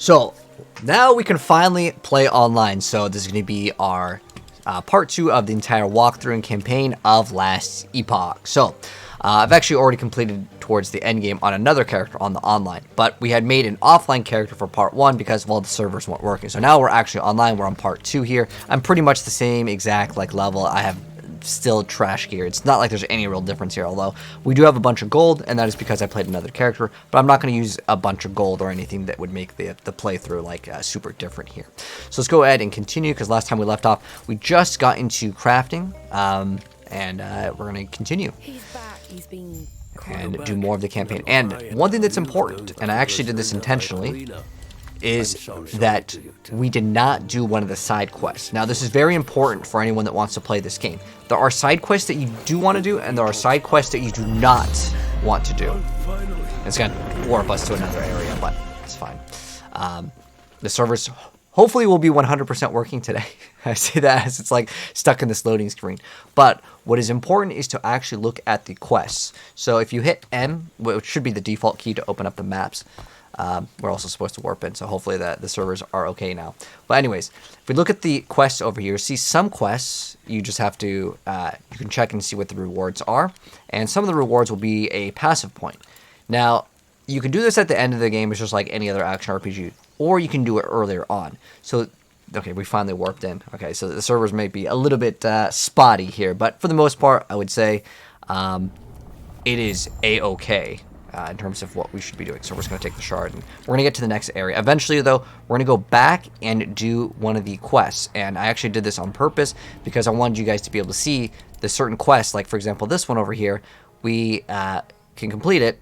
So now we can finally play online. So this is going to be our part 2 of the entire walkthrough and campaign of Last Epoch. So I've actually already completed towards the end game on another character on the online, but we had made an offline character for part 1 because the servers weren't working. So now we're actually online. We're on part 2 here. I'm pretty much the same exact level. I have still trash gear. It's not like there's any real difference here, although we do have a bunch of gold, and that is because I played another character, but I'm not going to use a bunch of gold or anything that would make the playthrough super different here. So let's go ahead and continue, because last time we left off, we just got into crafting, and we're going to continue and do more of the campaign. And one thing that's important, and I actually did this intentionally, is that we did not do one of the side quests. Now, this is very important for anyone that wants to play this game. There are side quests that you do want to do, and there are side quests that you do not want to do. It's going to warp us to another area, but it's fine. The servers hopefully will be 100% working today. I say that as it's stuck in this loading screen. But what is important is to actually look at the quests. So if you hit M, which should be the default key to open up the maps, we're also supposed to warp in, so hopefully the servers are okay now. But anyways, if we look at the quests over here, see some quests you just have to you can check and see what the rewards are, and some of the rewards will be a passive point. Now you can do this at the end of the game. It's just like any other action RPG, or you can do it earlier on. So okay, we finally warped in. Okay, so the servers may be a little bit spotty here, but for the most part I would say it is a-okay in terms of what we should be doing. So we're just going to take the shard, and we're going to get to the next area. Eventually, though, we're going to go back and do one of the quests. And I actually did this on purpose because I wanted you guys to be able to see the certain quests. Like, for example, this one over here, we can complete it.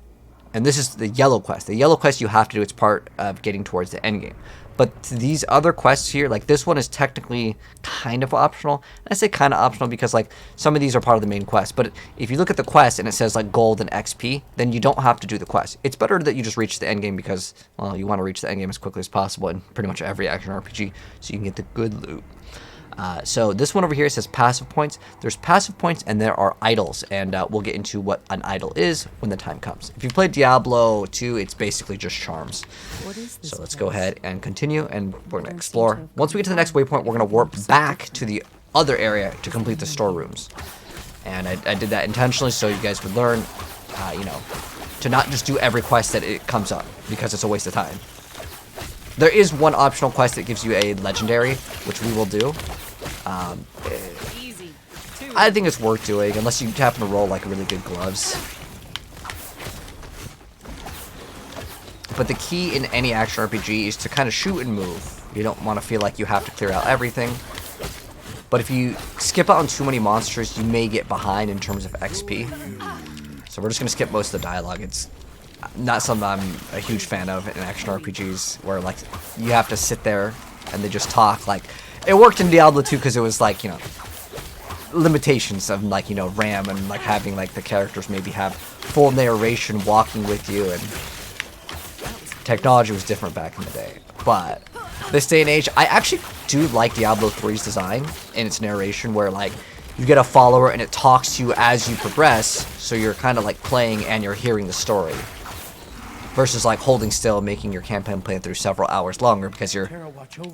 And this is the yellow quest. The yellow quest you have to do. It's part of getting towards the end game. But these other quests here, like this one is technically kind of optional. And I say kind of optional because some of these are part of the main quest. But if you look at the quest and it says gold and XP, then you don't have to do the quest. It's better that you just reach the end game because, well, you want to reach the end game as quickly as possible in pretty much every action RPG so you can get the good loot. So this one over here says passive points. There's passive points and there are idols, and we'll get into what an idol is when the time comes. If you've played Diablo 2, it's basically just charms. So let's go ahead and continue, and we're going to explore. Once we get to the next waypoint, we're going to warp back to the other area to complete the storerooms. And I did that intentionally so you guys would learn, to not just do every quest that it comes up, because it's a waste of time. There is one optional quest that gives you a legendary, which we will do. I think it's worth doing, unless you happen to roll really good gloves. But the key in any action RPG is to kind of shoot and move. You don't want to feel like you have to clear out everything. But if you skip out on too many monsters, you may get behind in terms of XP. So we're just going to skip most of the dialogue. It's not something I'm a huge fan of in action RPGs, where you have to sit there and they just talk. It worked in Diablo 2 because it was limitations of RAM and having the characters maybe have full narration walking with you, and technology was different back in the day. But this day and age, I actually do like Diablo 3's design and its narration, where you get a follower and it talks to you as you progress, so you're kind of playing and you're hearing the story. Versus holding still, making your campaign play through several hours longer because you're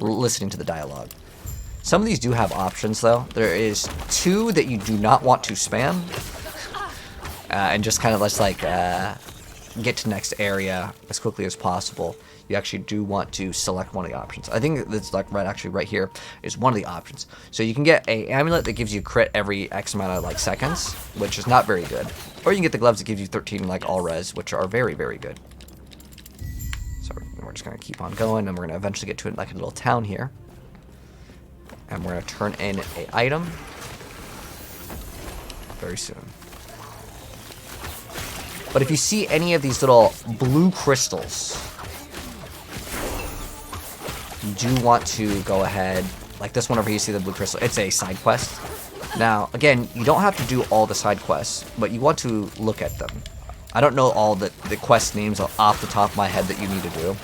listening to the dialogue. Some of these do have options, though. There is 2 that you do not want to spam. And just kind of let's get to the next area as quickly as possible. You actually do want to select one of the options. I think that's right here is one of the options. So you can get a amulet that gives you crit every X amount of seconds, which is not very good. Or you can get the gloves that give you 13 all res, which are very, very good. So we're just going to keep on going, and we're going to eventually get to a little town here. And we're going to turn in an item very soon. But if you see any of these little blue crystals, you do want to go ahead, this one over here, you see the blue crystal. It's a side quest. Now, again, you don't have to do all the side quests, but you want to look at them. I don't know all the quest names off the top of my head that you need to do.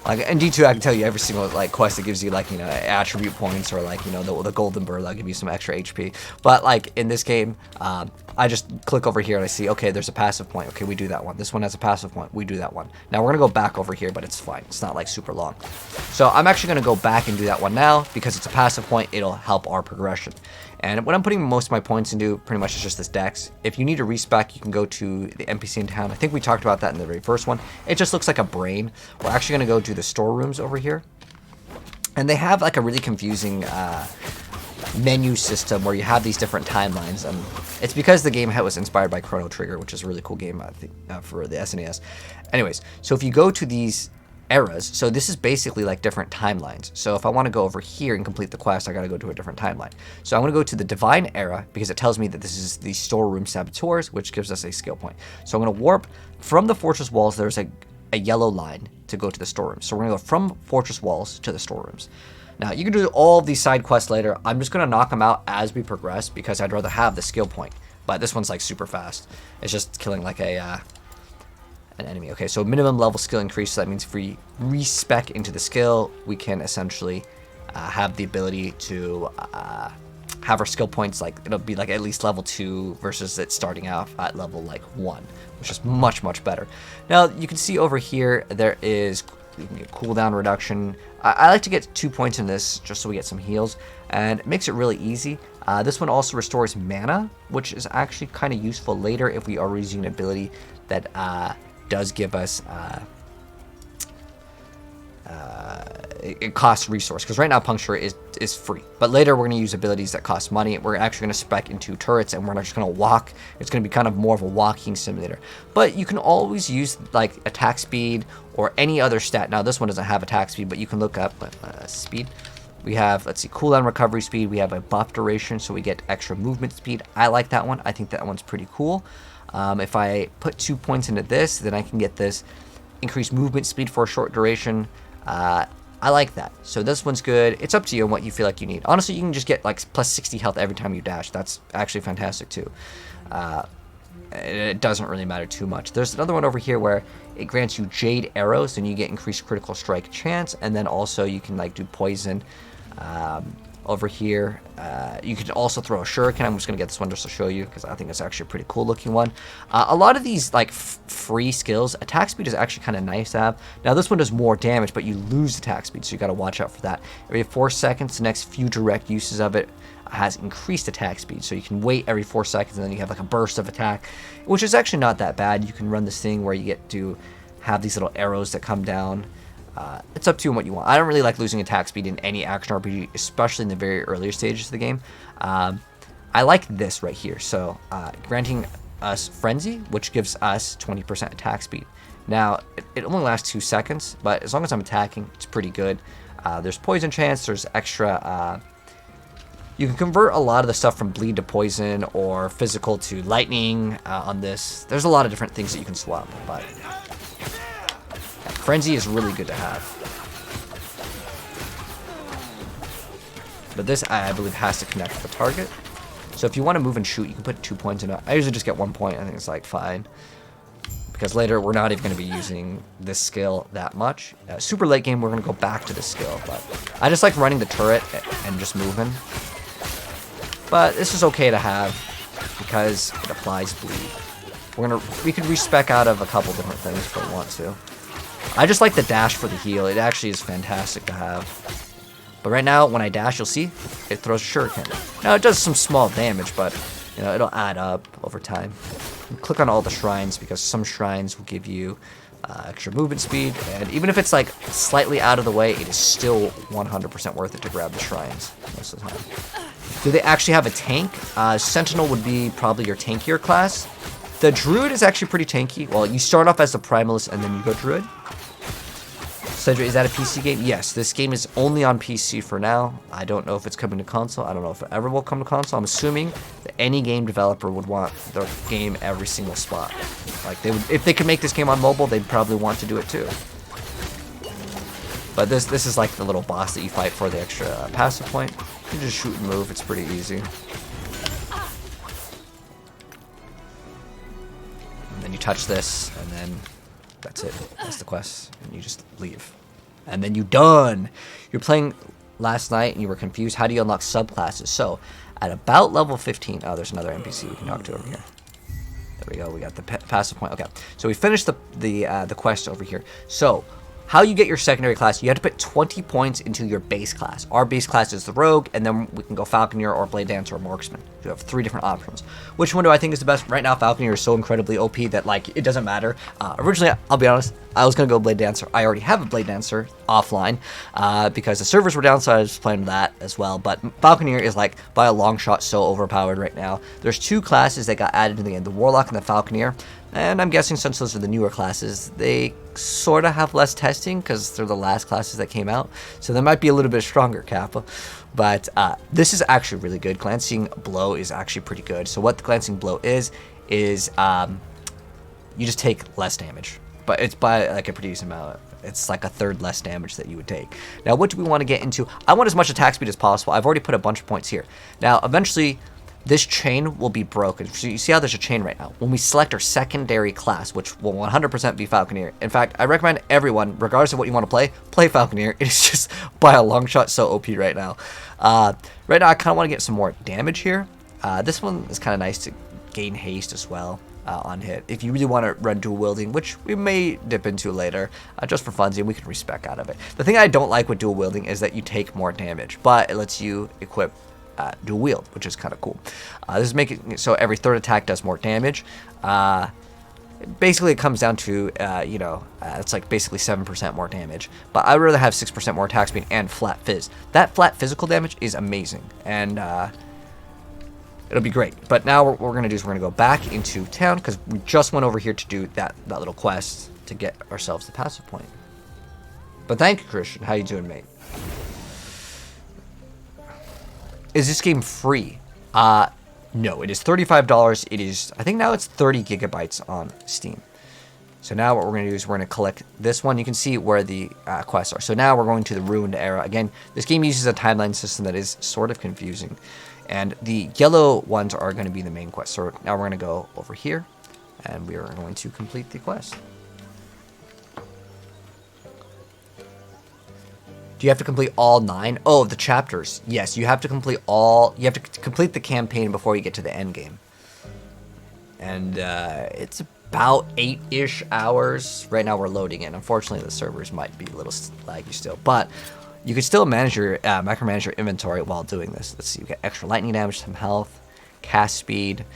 Like in D2, I can tell you every single like quest that gives you like, you know, attribute points, or like, you know, the golden bird that'll give you some extra HP. But like in this game, I just click over here and I see, okay, there's a passive point. Okay, we do that one. This one has a passive point. We do that one. Now we're gonna go back over here, but it's fine. It's not like super long. So I'm actually gonna go back and do that one now because it's a passive point. It'll help our progression. And what I'm putting most of my points into pretty much is just this dex. If you need a respec, you can go to the NPC in town. I think we talked about that in the very first one. It just looks like a brain. We're actually going to go to the storerooms over here. And they have like a really confusing menu system where you have these different timelines. And it's because the game was inspired by Chrono Trigger, which is a really cool game, I think, for the SNES. Anyways, so if you go to these eras, so this is basically like different timelines. So if I want to go over here and complete the quest, I got to go to a different timeline. So I'm going to go to the Divine Era because it tells me that this is the storeroom saboteurs, which gives us a skill point. So I'm going to warp from the fortress walls. There's a yellow line to go to the storerooms. So we're going to go from fortress walls to the storerooms. Now you can do all of these side quests later. I'm just going to knock them out as we progress because I'd rather have the skill point. But this one's like super fast. It's just killing like an enemy. Okay, so minimum level skill increase. So that means if we respec into the skill, we can essentially have the ability to have our skill points, like it'll be like at least level 2 versus it starting out at level like 1, which is much better. Now you can see over here there is cooldown reduction. I like to get 2 points in this just so we get some heals, and it makes it really easy. This one also restores mana, which is actually kind of useful later if we are using an ability that does give us it costs resource, because right now puncture is free, but later we're going to use abilities that cost money. We're actually going to spec into turrets, and we're not just going to walk. It's going to be kind of more of a walking simulator, but you can always use like attack speed or any other stat. Now this one doesn't have attack speed, but you can look up speed. We have, let's see, cooldown recovery speed. We have a buff duration, so we get extra movement speed. I like that one. I think that one's pretty cool. If I put 2 points into this, then I can get this increased movement speed for a short duration. I like that. So this one's good. It's up to you on what you feel like you need. Honestly, you can just get like plus 60 health every time you dash. That's actually fantastic too. It doesn't really matter too much. There's another one over here where it grants you jade arrows, and you get increased critical strike chance, and then also you can like do poison. Over here, you can also throw a shuriken. I'm just going to get this one just to show you because I think it's actually a pretty cool looking one. A lot of these like free skills, attack speed is actually kind of nice to have. Now this one does more damage, but you lose attack speed, so you got to watch out for that. Every 4 seconds, the next few direct uses of it has increased attack speed, so you can wait every 4 seconds and then you have like a burst of attack, which is actually not that bad. You can run this thing where you get to have these little arrows that come down. It's up to you and what you want. I don't really like losing attack speed in any action RPG, especially in the very earlier stages of the game. I like this right here. So granting us Frenzy, which gives us 20% attack speed. Now, it only lasts 2 seconds, but as long as I'm attacking, it's pretty good. There's poison chance, there's extra... you can convert a lot of the stuff from bleed to poison or physical to lightning on this. There's a lot of different things that you can swap, but... Frenzy is really good to have. But this, I believe, has to connect with the target. So if you want to move and shoot, you can put 2 points in it. I usually just get 1 point. I think it's like fine. Because later, we're not even going to be using this skill that much. Super late game, we're going to go back to this skill. But I just like running the turret and just moving. But this is okay to have because it applies bleed. We could respec out of a couple different things if we want to. I just like the dash for the heal. It actually is fantastic to have. But right now, when I dash, you'll see it throws a shuriken. Now, it does some small damage, but you know it'll add up over time. Click on all the shrines because some shrines will give you extra movement speed. And even if it's like slightly out of the way, it is still 100% worth it to grab the shrines most of the time. Do they actually have a tank? Sentinel would be probably your tankier class. The Druid is actually pretty tanky. Well, you start off as the Primalist and then you go Druid. Cedric, is that a PC game? Yes, this game is only on PC for now. I don't know if it's coming to console. I don't know if it ever will come to console. I'm assuming that any game developer would want their game every single spot. Like they would, if they could make this game on mobile, they'd probably want to do it too. But this is like the little boss that you fight for the extra passive point. You can just shoot and move. It's pretty easy. And then you touch this, and then that's it. That's the quest, and you just leave. And then you done. You're playing last night and you were confused. How do you unlock subclasses? So at about level 15, oh, there's another NPC we can talk to over here. There we go. We got the passive point. Okay, so we finished the quest over here. So how you get your secondary class, you have to put 20 points into your base class. Our base class is the Rogue, and then we can go Falconeer or Blade Dancer or Marksman. You have 3 different options. Which one do I think is the best? Right now, Falconeer is so incredibly OP that, like, it doesn't matter. Originally, I'll be honest, I was going to go Blade Dancer. I already have a Blade Dancer offline because the servers were down, so I was playing that as well. But Falconeer is, like, by a long shot so overpowered right now. There's 2 classes that got added in the end, the Warlock and the Falconeer. And I'm guessing since those are the newer classes, they sort of have less testing because they're the last classes that came out. So they might be a little bit stronger, Kappa. But this is actually really good. Glancing Blow is actually pretty good. So what the Glancing Blow is you just take less damage. But it's by like a pretty decent amount. It's like a third less damage that you would take. Now, what do we want to get into? I want as much attack speed as possible. I've already put a bunch of points here. Now, eventually, this chain will be broken. So you see how there's a chain right now. When we select our secondary class, which will 100% be Falconeer. In fact, I recommend everyone, regardless of what you want to play Falconeer. It is just by a long shot so OP right now. Right now, I kind of want to get some more damage here. This one is kind of nice to gain haste as well on hit. If you really want to run dual wielding, which we may dip into later, just for funsies, and we can respec out of it. The thing I don't like with dual wielding is that you take more damage, but it lets you equip dual wield, which is kind of cool. This is making it so every third attack does more damage. Basically, it comes down to, it's like basically 7% more damage. But I would rather have 6% more attack speed and flat fizz. That flat physical damage is amazing, and it'll be great. But now what we're going to do is we're going to go back into town because we just went over here to do that little quest to get ourselves the passive point. But thank you, Christian. How you doing, mate? Is this game free? No, it is $35. It is, I think now it's 30 gigabytes on Steam. So now what we're going to do is we're going to collect this one. You can see where the quests are. So now we're going to the Ruined Era. Again, this game uses a timeline system that is sort of confusing. And the yellow ones are going to be the main quest. So now we're going to go over here, and we are going to complete the quest. Do you have to complete all 9? Oh, the chapters. Yes, you have to complete all. You have to complete the campaign before you get to the end game. And it's about 8-ish hours. Right now we're loading in. Unfortunately, the servers might be a little laggy still, but you can still manage your micromanage your inventory while doing this. Let's see. You get extra lightning damage, some health, cast speed,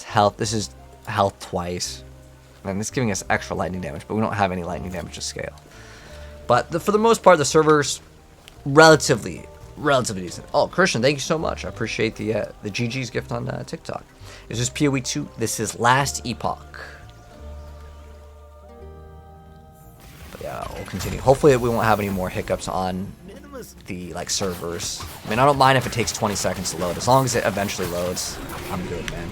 health. This is health twice, and it's giving us extra lightning damage, but we don't have any lightning damage to scale. But for the most part, the servers relatively decent. Oh, Christian, thank you so much. I appreciate the GG's gift on TikTok. This is PoE 2. This is Last Epoch. But yeah, we'll continue. Hopefully, we won't have any more hiccups on the servers. I mean, I don't mind if it takes 20 seconds to load, as long as it eventually loads. I'm good, man.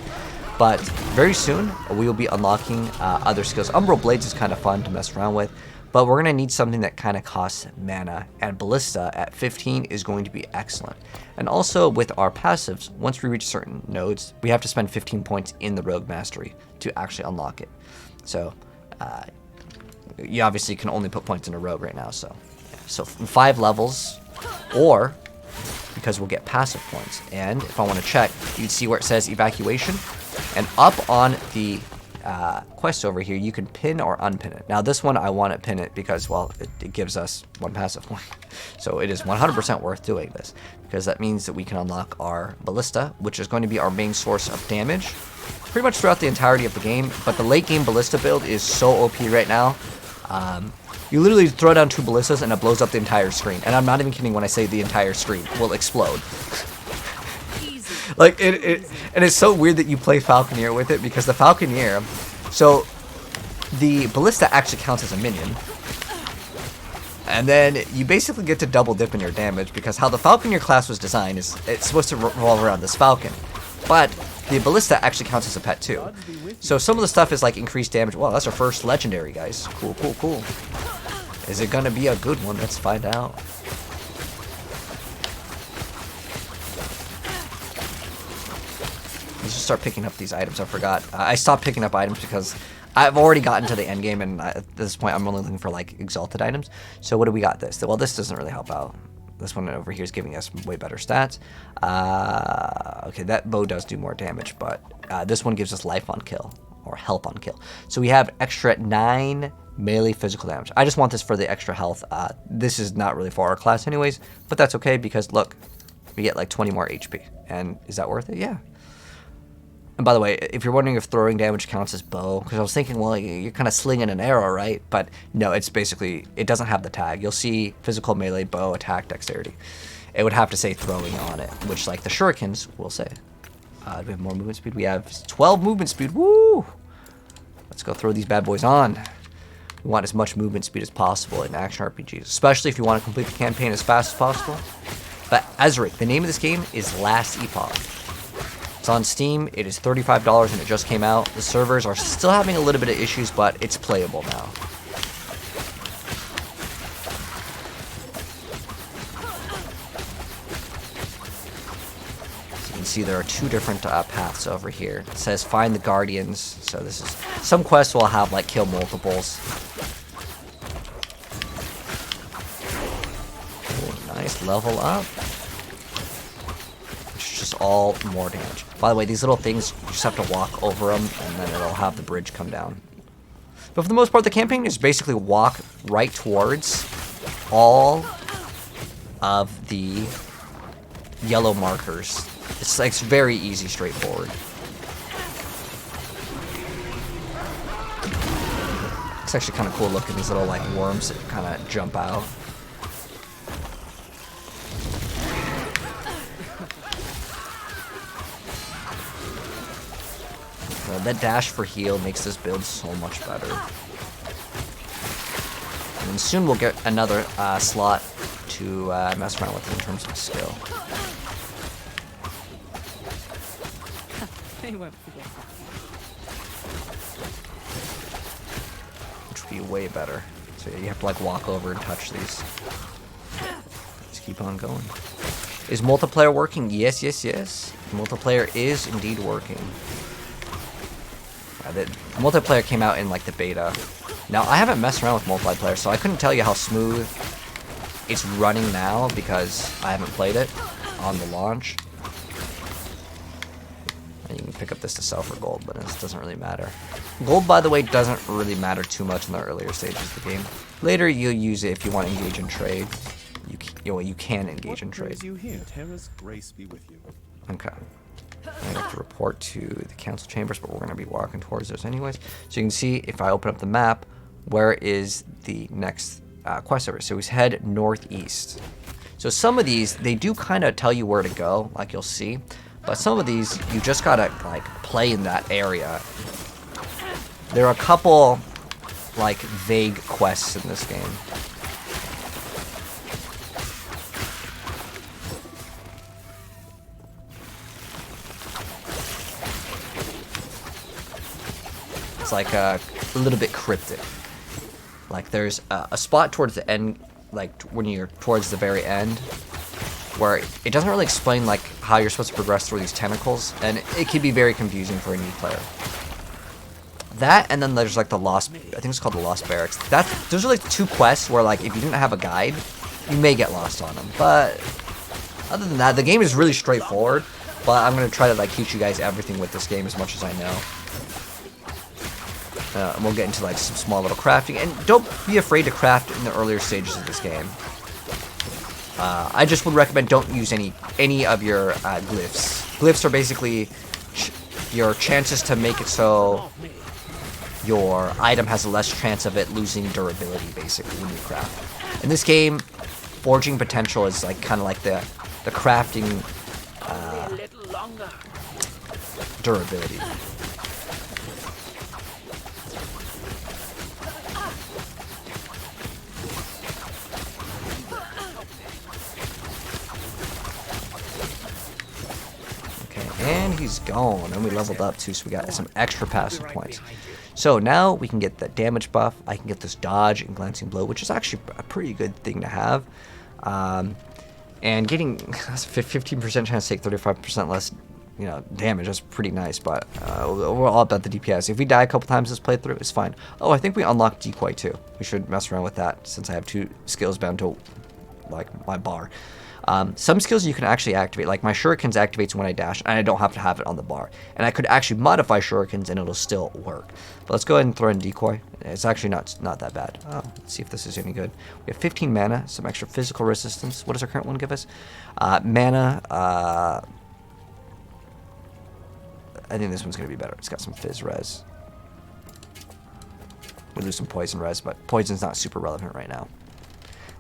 But very soon, we will be unlocking other skills. Umbral Blades is kind of fun to mess around with. But we're going to need something that kind of costs mana, and Ballista at 15 is going to be excellent. And also with our passives, once we reach certain nodes, we have to spend 15 points in the Rogue Mastery to actually unlock it. So you obviously can only put points in a Rogue right now. So 5 levels, or because we'll get passive points. And if I want to check, you'd see where it says Evacuation, and up on the quest over here, you can pin or unpin it. Now this one I want to pin it because, well, it gives us 1 passive point. So it is 100% worth doing this, because that means that we can unlock our Ballista, which is going to be our main source of damage pretty much throughout the entirety of the game. But the late game Ballista build is so OP right now. You literally throw down 2 Ballistas and it blows up the entire screen. And I'm not even kidding when I say the entire screen will explode. Like, and it's so weird that you play Falconeer with it, because the Falconeer, so the Ballista actually counts as a minion, and then you basically get to double dip in your damage, because how the Falconeer class was designed is it's supposed to revolve around this Falcon, but the Ballista actually counts as a pet too. So some of the stuff is like increased damage. Wow, that's our first legendary, guys. Cool, cool, cool. Is it gonna be a good one? Let's find out. Let's just start picking up these items. I forgot. I stopped picking up items because I've already gotten to the end game, and at this point, I'm only looking for like exalted items. So what do we got? Well, this doesn't really help out. This one over here is giving us way better stats. Okay, that bow does do more damage, but this one gives us life on kill, or health on kill. So we have extra 9 melee physical damage. I just want this for the extra health. This is not really for our class anyways, but that's okay because look, we get like 20 more HP. And is that worth it? Yeah. And by the way, if you're wondering if throwing damage counts as bow, because I was thinking, well, you're kind of slinging an arrow, right? But no, it's basically, it doesn't have the tag. You'll see physical, melee, bow, attack, dexterity. It would have to say throwing on it, which like the shurikens will say. Do we have more movement speed? We have 12 movement speed. Woo! Let's go throw these bad boys on. We want as much movement speed as possible in action RPGs, especially if you want to complete the campaign as fast as possible. But Ezric, the name of this game is Last Epoch. It's on Steam, it is $35 and it just came out. The servers are still having a little bit of issues, but it's playable now. So you can see there are 2 different paths over here. It says find the guardians, so this is, some quests will have like kill multiples. Ooh, nice, level up. All more damage. By the way, these little things, you just have to walk over them and then it'll have the bridge come down. But for the most part, the campaign is basically walk right towards all of the yellow markers. It's like very easy, straightforward. It's actually kind of cool looking, these little like worms that kind of jump out. That dash for heal makes this build so much better. And then soon we'll get another slot to mess around with in terms of skill. They won't forget that. Which would be way better. So yeah, you have to like walk over and touch these. Let's keep on going. Is multiplayer working? Yes, yes, yes. Multiplayer is indeed working. The multiplayer came out in like the beta. Now I haven't messed around with multiplayer, so I couldn't tell you how smooth it's running now because I haven't played it on the launch. And you can pick up this to sell for gold, but it doesn't really matter. Gold, by the way, doesn't really matter too much in the earlier stages of the game. Later, you'll use it if you want to engage in trade. You can engage in trade. You here? Terra's grace be with you. Okay. I have to report to the council chambers, but we're going to be walking towards those anyways. So you can see if I open up the map, where is the next quest over? So we head northeast. So some of these, they do kind of tell you where to go, like you'll see. But some of these, you just got to like play in that area. There are a couple like vague quests in this game. Like a little bit cryptic. Like there's a spot towards the end, like when you're towards the very end, where it doesn't really explain like how you're supposed to progress through these tentacles, and it can be very confusing for a new player. That, and then there's like the Lost, I think it's called the Lost Barracks. Those are like 2 quests where like if you didn't have a guide, you may get lost on them. But other than that, the game is really straightforward. But I'm gonna try to like teach you guys everything with this game as much as I know. And we'll get into like some small little crafting, and don't be afraid to craft in the earlier stages of this game. I just would recommend don't use any of your glyphs. Glyphs are basically your chances to make it so your item has a less chance of it losing durability, basically, when you craft. In this game, forging potential is like kind of like the crafting durability. And he's gone, and we leveled up too, so we got some extra passive points. So now we can get the damage buff. I can get this dodge and glancing blow, which is actually a pretty good thing to have. And getting 15% chance to take 35% less, you know, damage. That's pretty nice, but we're all about the DPS. If we die a couple times this playthrough, it's fine. Oh, I think we unlocked Decoy too. We should mess around with that since I have 2 skills bound to like my bar. Some skills you can actually activate, like my shurikens activates when I dash, and I don't have to have it on the bar. And I could actually modify shurikens, and it'll still work. But let's go ahead and throw in Decoy. It's actually not that bad. Let's see if this is any good. We have 15 mana, some extra physical resistance. What does our current one give us? Mana. I think this one's going to be better. It's got some Fizz res. We lose some Poison res, but Poison's not super relevant right now.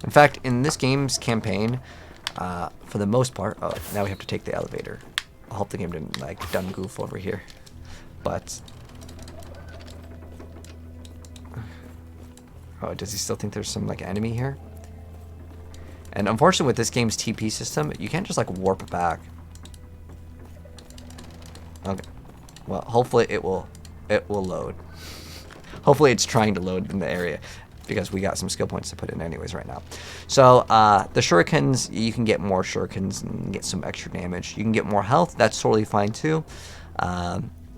In fact, in this game's campaign, for the most part, oh, now we have to take the elevator. I hope the game didn't like done goof over here, but oh, does he still think there's some like enemy here? And unfortunately, with this game's TP system, you can't just like warp back. Okay, well, hopefully it will load. Hopefully, it's trying to load in the area, because we got some skill points to put in anyways right now. So the shurikens, you can get more shurikens and get some extra damage. You can get more health. That's totally fine too.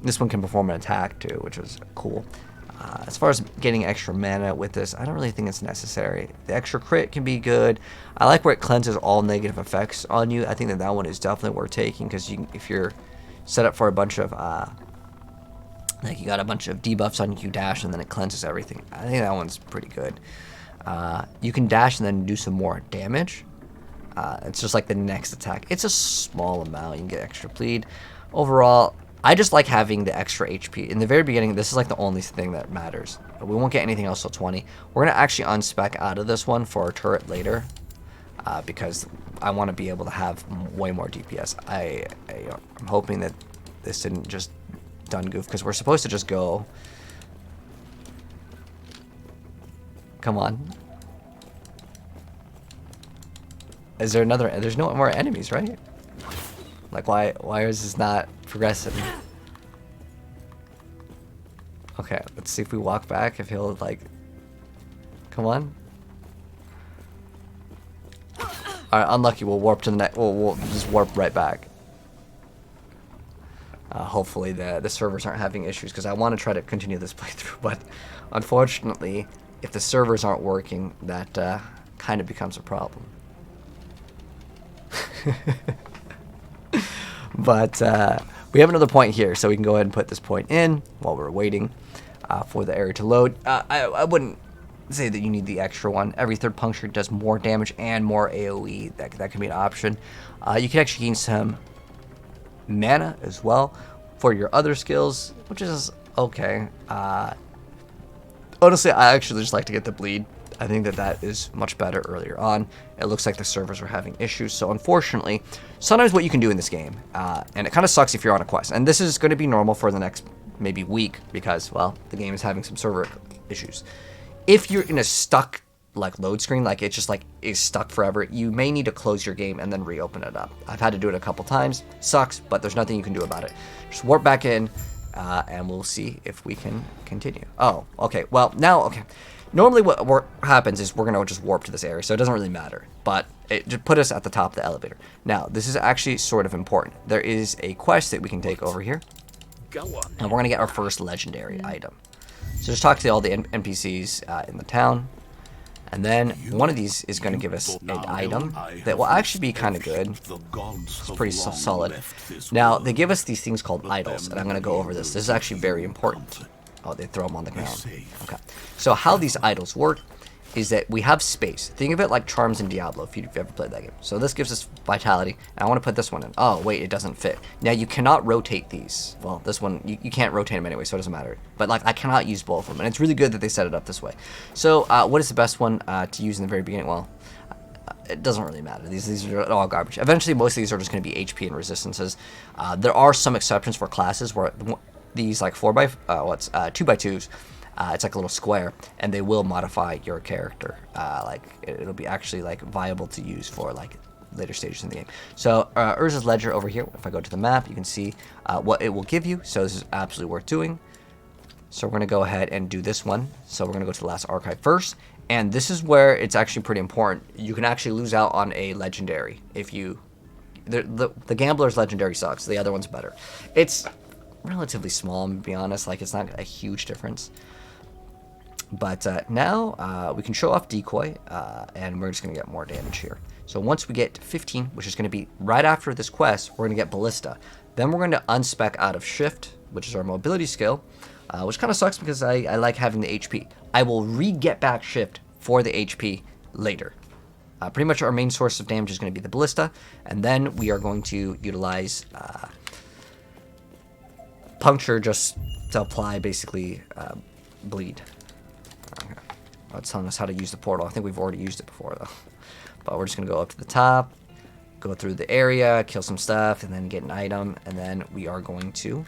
This one can perform an attack too, which is cool. As far as getting extra mana with this, I don't really think it's necessary. The extra crit can be good. I like where it cleanses all negative effects on you. I think that one is definitely worth taking, because if you're set up for a bunch of like you got a bunch of debuffs on you dash and then it cleanses everything. I think that one's pretty good. You can dash and then do some more damage. It's just like the next attack. It's a small amount. You can get extra bleed. Overall, I just like having the extra HP. In the very beginning, this is like the only thing that matters. We won't get anything else till 20. We're going to actually unspec out of this one for our turret later. Because I want to be able to have way more DPS. I'm hoping that this didn't just done goof, because we're supposed to just go. Come on. Is there another? There's no more enemies, right? Like why is this not progressing? Okay, let's see if we walk back, if he'll like. Come on. Alright, unlucky. We'll warp to the next. We'll just warp right back. Hopefully the servers aren't having issues, because I want to try to continue this playthrough, but unfortunately, if the servers aren't working, that kind of becomes a problem. But we have another point here, so we can go ahead and put this point in while we're waiting for the area to load. I wouldn't say that you need the extra one. Every third puncture does more damage and more AoE. That can be an option. You can actually gain some mana as well for your other skills, which is okay. Honestly, I actually just like to get the bleed. I think that is much better earlier on. It looks like the servers are having issues, so unfortunately, sometimes what you can do in this game, and it kind of sucks if you're on a quest, and this is going to be normal for the next maybe week, because, well, the game is having some server issues. If you're in a stuck like load screen, like it's just like is stuck forever, you may need to close your game and then reopen it up. I've had to do it a couple times. Sucks, but there's nothing you can do about it. Just warp back in, and we'll see if we can continue. Oh, okay. Well, now, okay. Normally what happens is we're going to just warp to this area, so it doesn't really matter. But it just put us at the top of the elevator. Now, this is actually sort of important. There is a quest that we can take over here. Go on. And we're going to get our first legendary item. So just talk to all the NPCs in the town. And then one of these is going to give us an item that will actually be kind of good. It's pretty solid. Now, they give us these things called idols, and I'm going to go over this. This is actually very important. Oh, they throw them on the ground. Okay. So how these idols work is that we have space. Think of it like charms in Diablo, if you've ever played that game. So this gives us vitality. And I want to put this one in. Oh, wait, it doesn't fit. Now, you cannot rotate these. Well, this one, you can't rotate them anyway, so it doesn't matter. But, like, I cannot use both of them. And it's really good that they set it up this way. So, what is the best one to use in the very beginning? Well, it doesn't really matter. These are all garbage. Eventually, most of these are just going to be HP and resistances. There are some exceptions for classes where these, like, 2x2s, it's like a little square, and they will modify your character. Like it'll be actually like viable to use for like later stages in the game. So Urza's Ledger over here, if I go to the map, you can see what it will give you. So this is absolutely worth doing. So we're going to go ahead and do this one. So we're going to go to the last archive first. And this is where it's actually pretty important. You can actually lose out on a legendary if you The Gambler's legendary sucks. The other one's better. It's relatively small, to be honest. Like, it's not a huge difference. But now we can show off Decoy, and we're just going to get more damage here. So once we get to 15, which is going to be right after this quest, we're going to get Ballista. Then we're going to unspec out of Shift, which is our mobility skill, which kind of sucks because I like having the HP. I will re-get back Shift for the HP later. Pretty much our main source of damage is going to be the Ballista, and then we are going to utilize Puncture just to apply basically bleed. Okay. Oh, it's telling us how to use the portal. I think we've already used it before though. But we're just going to go up to the top, go through the area, kill some stuff, and then get an item, and then we are going to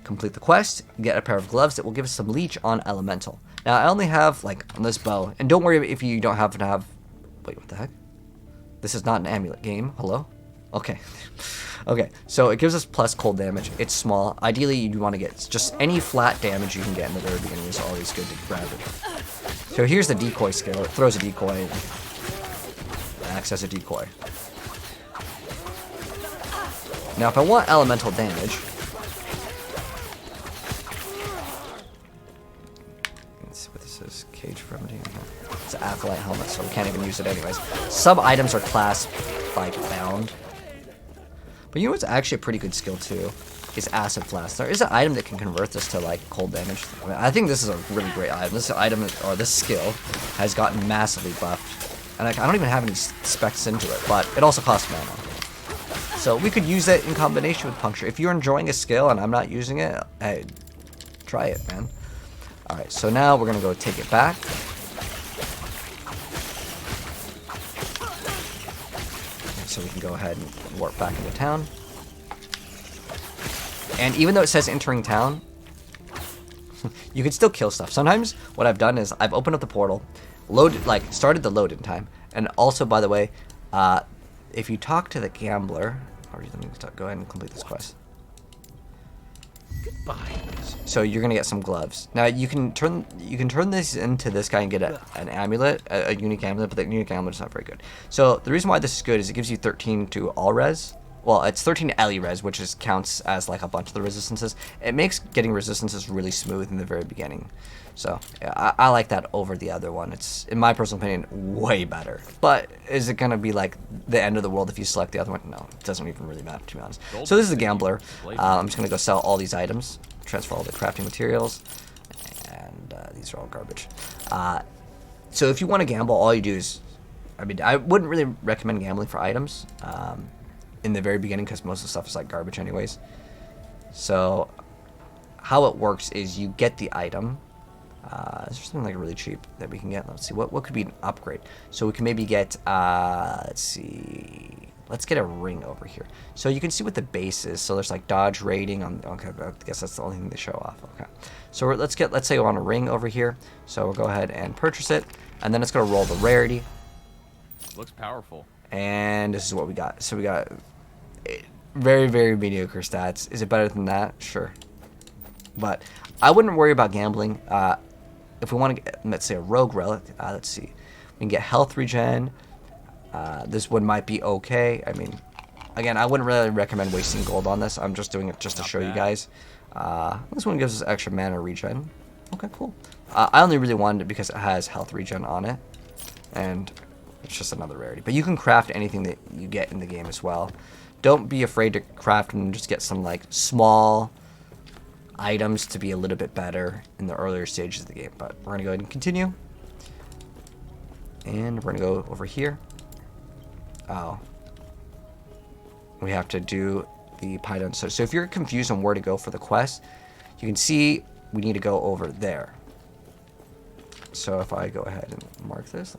complete the quest, get a pair of gloves that will give us some leech on elemental. Now I only have like on this bow, and don't worry if you don't happen to have. Wait, what the heck? This is not an amulet game. Hello? Okay. Okay, so it gives us plus cold damage. It's small. Ideally, you want to get just any flat damage you can get in the very beginning is always good to grab it. So here's the decoy skill. It throws a decoy, acts as a decoy. Now, if I want elemental damage, let's see what this is. Cage remedy. It's an acolyte helmet, so we can't even use it anyways. Some items are class like bound. But you know what's actually a pretty good skill too? Is Acid Flask. There is an item that can convert this to like cold damage. I mean, I think this is a really great item. This item, or this skill, has gotten massively buffed. And I don't even have any specs into it, but it also costs mana. So we could use it in combination with Puncture. If you're enjoying a skill and I'm not using it, hey, try it, man. Alright, so now we're going to go take it back. So we can go ahead and warp back into town. And even though it says entering town, you can still kill stuff. Sometimes what I've done is I've opened up the portal, started the load in time. And also, by the way, if you talk to the gambler, or let me go ahead and complete this quest. Goodbye. So you're gonna get some gloves. Now you can turn this into this guy and get an amulet, a unique amulet, but the unique amulet is not very good. So the reason why this is good is it gives you 13 to all res. Well, it's 13 to LE res, which counts as like a bunch of the resistances. It makes getting resistances really smooth in the very beginning. So yeah, I like that over the other one. It's, in my personal opinion, way better. But is it gonna be like the end of the world if you select the other one? No, it doesn't even really matter, to be honest. So this is the gambler. I'm just gonna go sell all these items, transfer all the crafting materials, and these are all garbage. So if you want to gamble, all you do is, I mean, I wouldn't really recommend gambling for items in the very beginning because most of the stuff is like garbage anyways. So how it works is you get the item. Is there something like really cheap that we can get? Let's see, what could be an upgrade? So we can maybe get, let's see, let's get a ring over here. So you can see what the base is. So there's like dodge rating on, okay, I guess that's the only thing they show off. Okay, so let's say we want a ring over here. So we'll go ahead and purchase it, and then it's gonna roll the rarity. Looks powerful. And this is what we got. So we got very, very mediocre stats. Is it better than that? Sure. But I wouldn't worry about gambling. If we want to get, let's say, a rogue relic, let's see. We can get health regen. This one might be okay. I mean, again, I wouldn't really recommend wasting gold on this. I'm just doing it just to show you guys. This one gives us extra mana regen. Okay, cool. I only really wanted it because it has health regen on it. And it's just another rarity. But you can craft anything that you get in the game as well. Don't be afraid to craft and just get some like small items to be a little bit better in the earlier stages of the game. But we're gonna go ahead and continue, and we're gonna go over here. Oh, we have to do the Python. So if you're confused on where to go for the quest, you can see we need to go over there. So if I go ahead and mark this,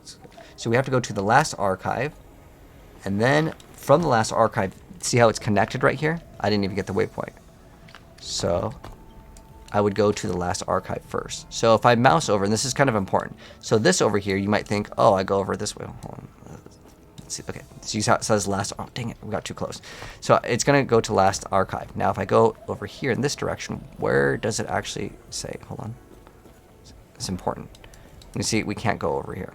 so we have to go to the last archive, and then from the last archive, see how it's connected right here? I didn't even get the waypoint. So I would go to the last archive first. So if I mouse over, and this is kind of important. So this over here, you might think, oh, I go over this way. Hold on. Let's see. Okay, so you see how it says last, oh, dang it, we got too close. So it's gonna go to last archive. Now if I go over here in this direction, where does it actually say? Hold on. It's important. You see, we can't go over here.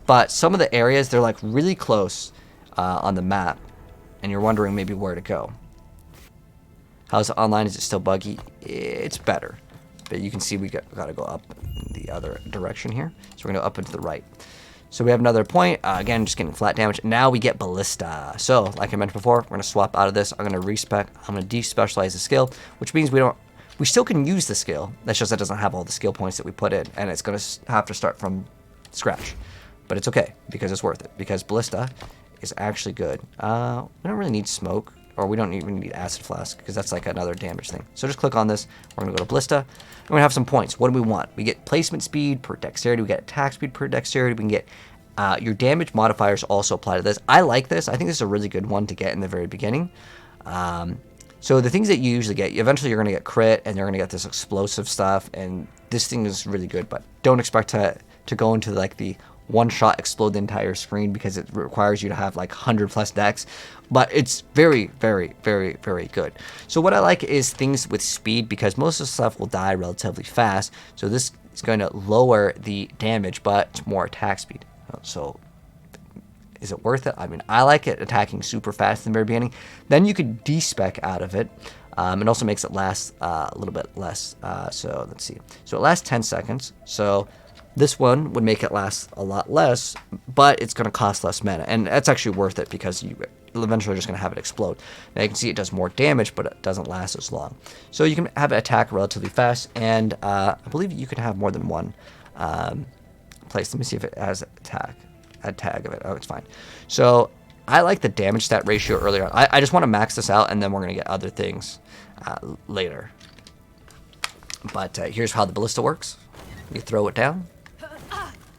But some of the areas, they're like really close on the map. and you're wondering maybe where to go. How's it online? Is it still buggy? It's better. But you can see we got to go up in the other direction here. So we're going to go up and to the right. So we have another point. Again, just getting flat damage. Now we get Ballista. So, like I mentioned before, we're going to swap out of this. I'm going to respec. I'm going to despecialize the skill, which means we still can use the skill. That's just that it doesn't have all the skill points that we put in, and it's going to have to start from scratch. But it's okay, because it's worth it. Because Ballista is actually good. We don't really need smoke, or we don't even need acid flask, because that's like another damage thing. So just click on this. We're going to go to Ballista. We're going to have some points. What do we want? We get placement speed per dexterity. We get attack speed per dexterity. We can get your damage modifiers also apply to this. I like this. I think this is a really good one to get in the very beginning. So the things that you usually get, eventually you're going to get crit, and you're going to get this explosive stuff, and this thing is really good, but don't expect to go into like the one-shot explode the entire screen, because it requires you to have like 100+ dex, but it's very, very, very, very good. So what I like is things with speed, because most of the stuff will die relatively fast, so this is going to lower the damage, but it's more attack speed. So is it worth it? I mean, I like it attacking super fast in the very beginning. Then you could despec out of it. It also makes it last a little bit less. So let's see. So it lasts 10 seconds. So this one would make it last a lot less, but it's going to cost less mana. And that's actually worth it, because you eventually are just going to have it explode. Now you can see it does more damage, but it doesn't last as long. So you can have it attack relatively fast, and I believe you can have more than one place. Let me see if it has a tag of it. Oh, it's fine. So I like the damage stat ratio earlier on. I just want to max this out, and then we're going to get other things later. But here's how the Ballista works. You throw it down.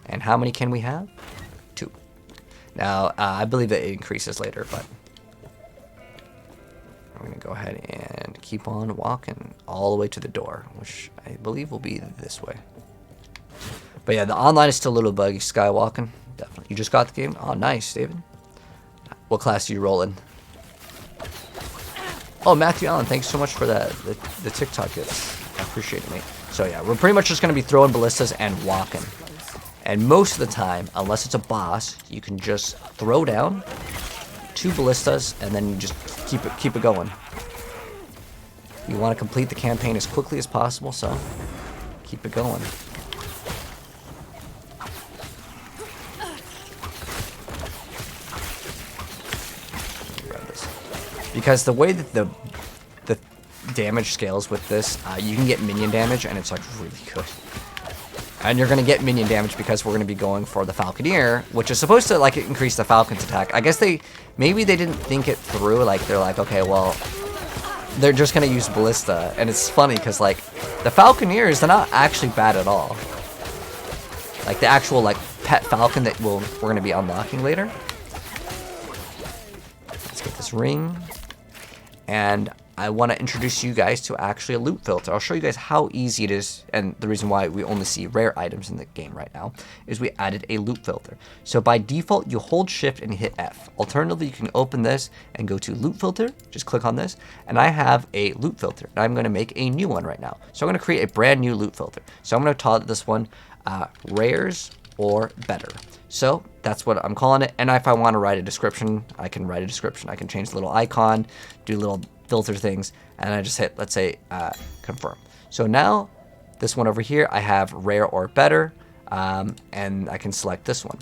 And how many can we have? 2. Now, I believe that it increases later, but we're going to go ahead and keep on walking all the way to the door, which I believe will be this way. But yeah, the online is still a little buggy. Skywalking, definitely. You just got the game? Oh, nice, David. What class are you rolling? Oh, Matthew Allen, thanks so much for the TikTok gifts. I appreciate it, mate. So yeah, we're pretty much just going to be throwing ballistas and walking. And most of the time, unless it's a boss, you can just throw down 2 ballistas, and then you just keep it going. You want to complete the campaign as quickly as possible, so keep it going. Because the way that the damage scales with this, you can get minion damage, and it's like really good. And you're going to get minion damage because we're going to be going for the Falconeer, which is supposed to like increase the Falcon's attack. I guess maybe they didn't think it through. Like they're like, okay, well, they're just going to use Ballista. And it's funny because like the Falconeers, they're not actually bad at all. Like the actual like pet Falcon that we're going to be unlocking later. Let's get this ring. And I want to introduce you guys to actually a loot filter. I'll show you guys how easy it is, and the reason why we only see rare items in the game right now is we added a loot filter. So by default, you hold shift and hit F. Alternatively, you can open this and go to loot filter, just click on this, and I have a loot filter, and I'm going to make a new one right now. So I'm going to create a brand new loot filter. So I'm going to call this one rares or better. So that's what I'm calling it, and if I want to write a description, I can write a description. I can change the little icon, do little filter things, and I just hit, let's say, confirm. So now this one over here, I have rare or better, and I can select this one.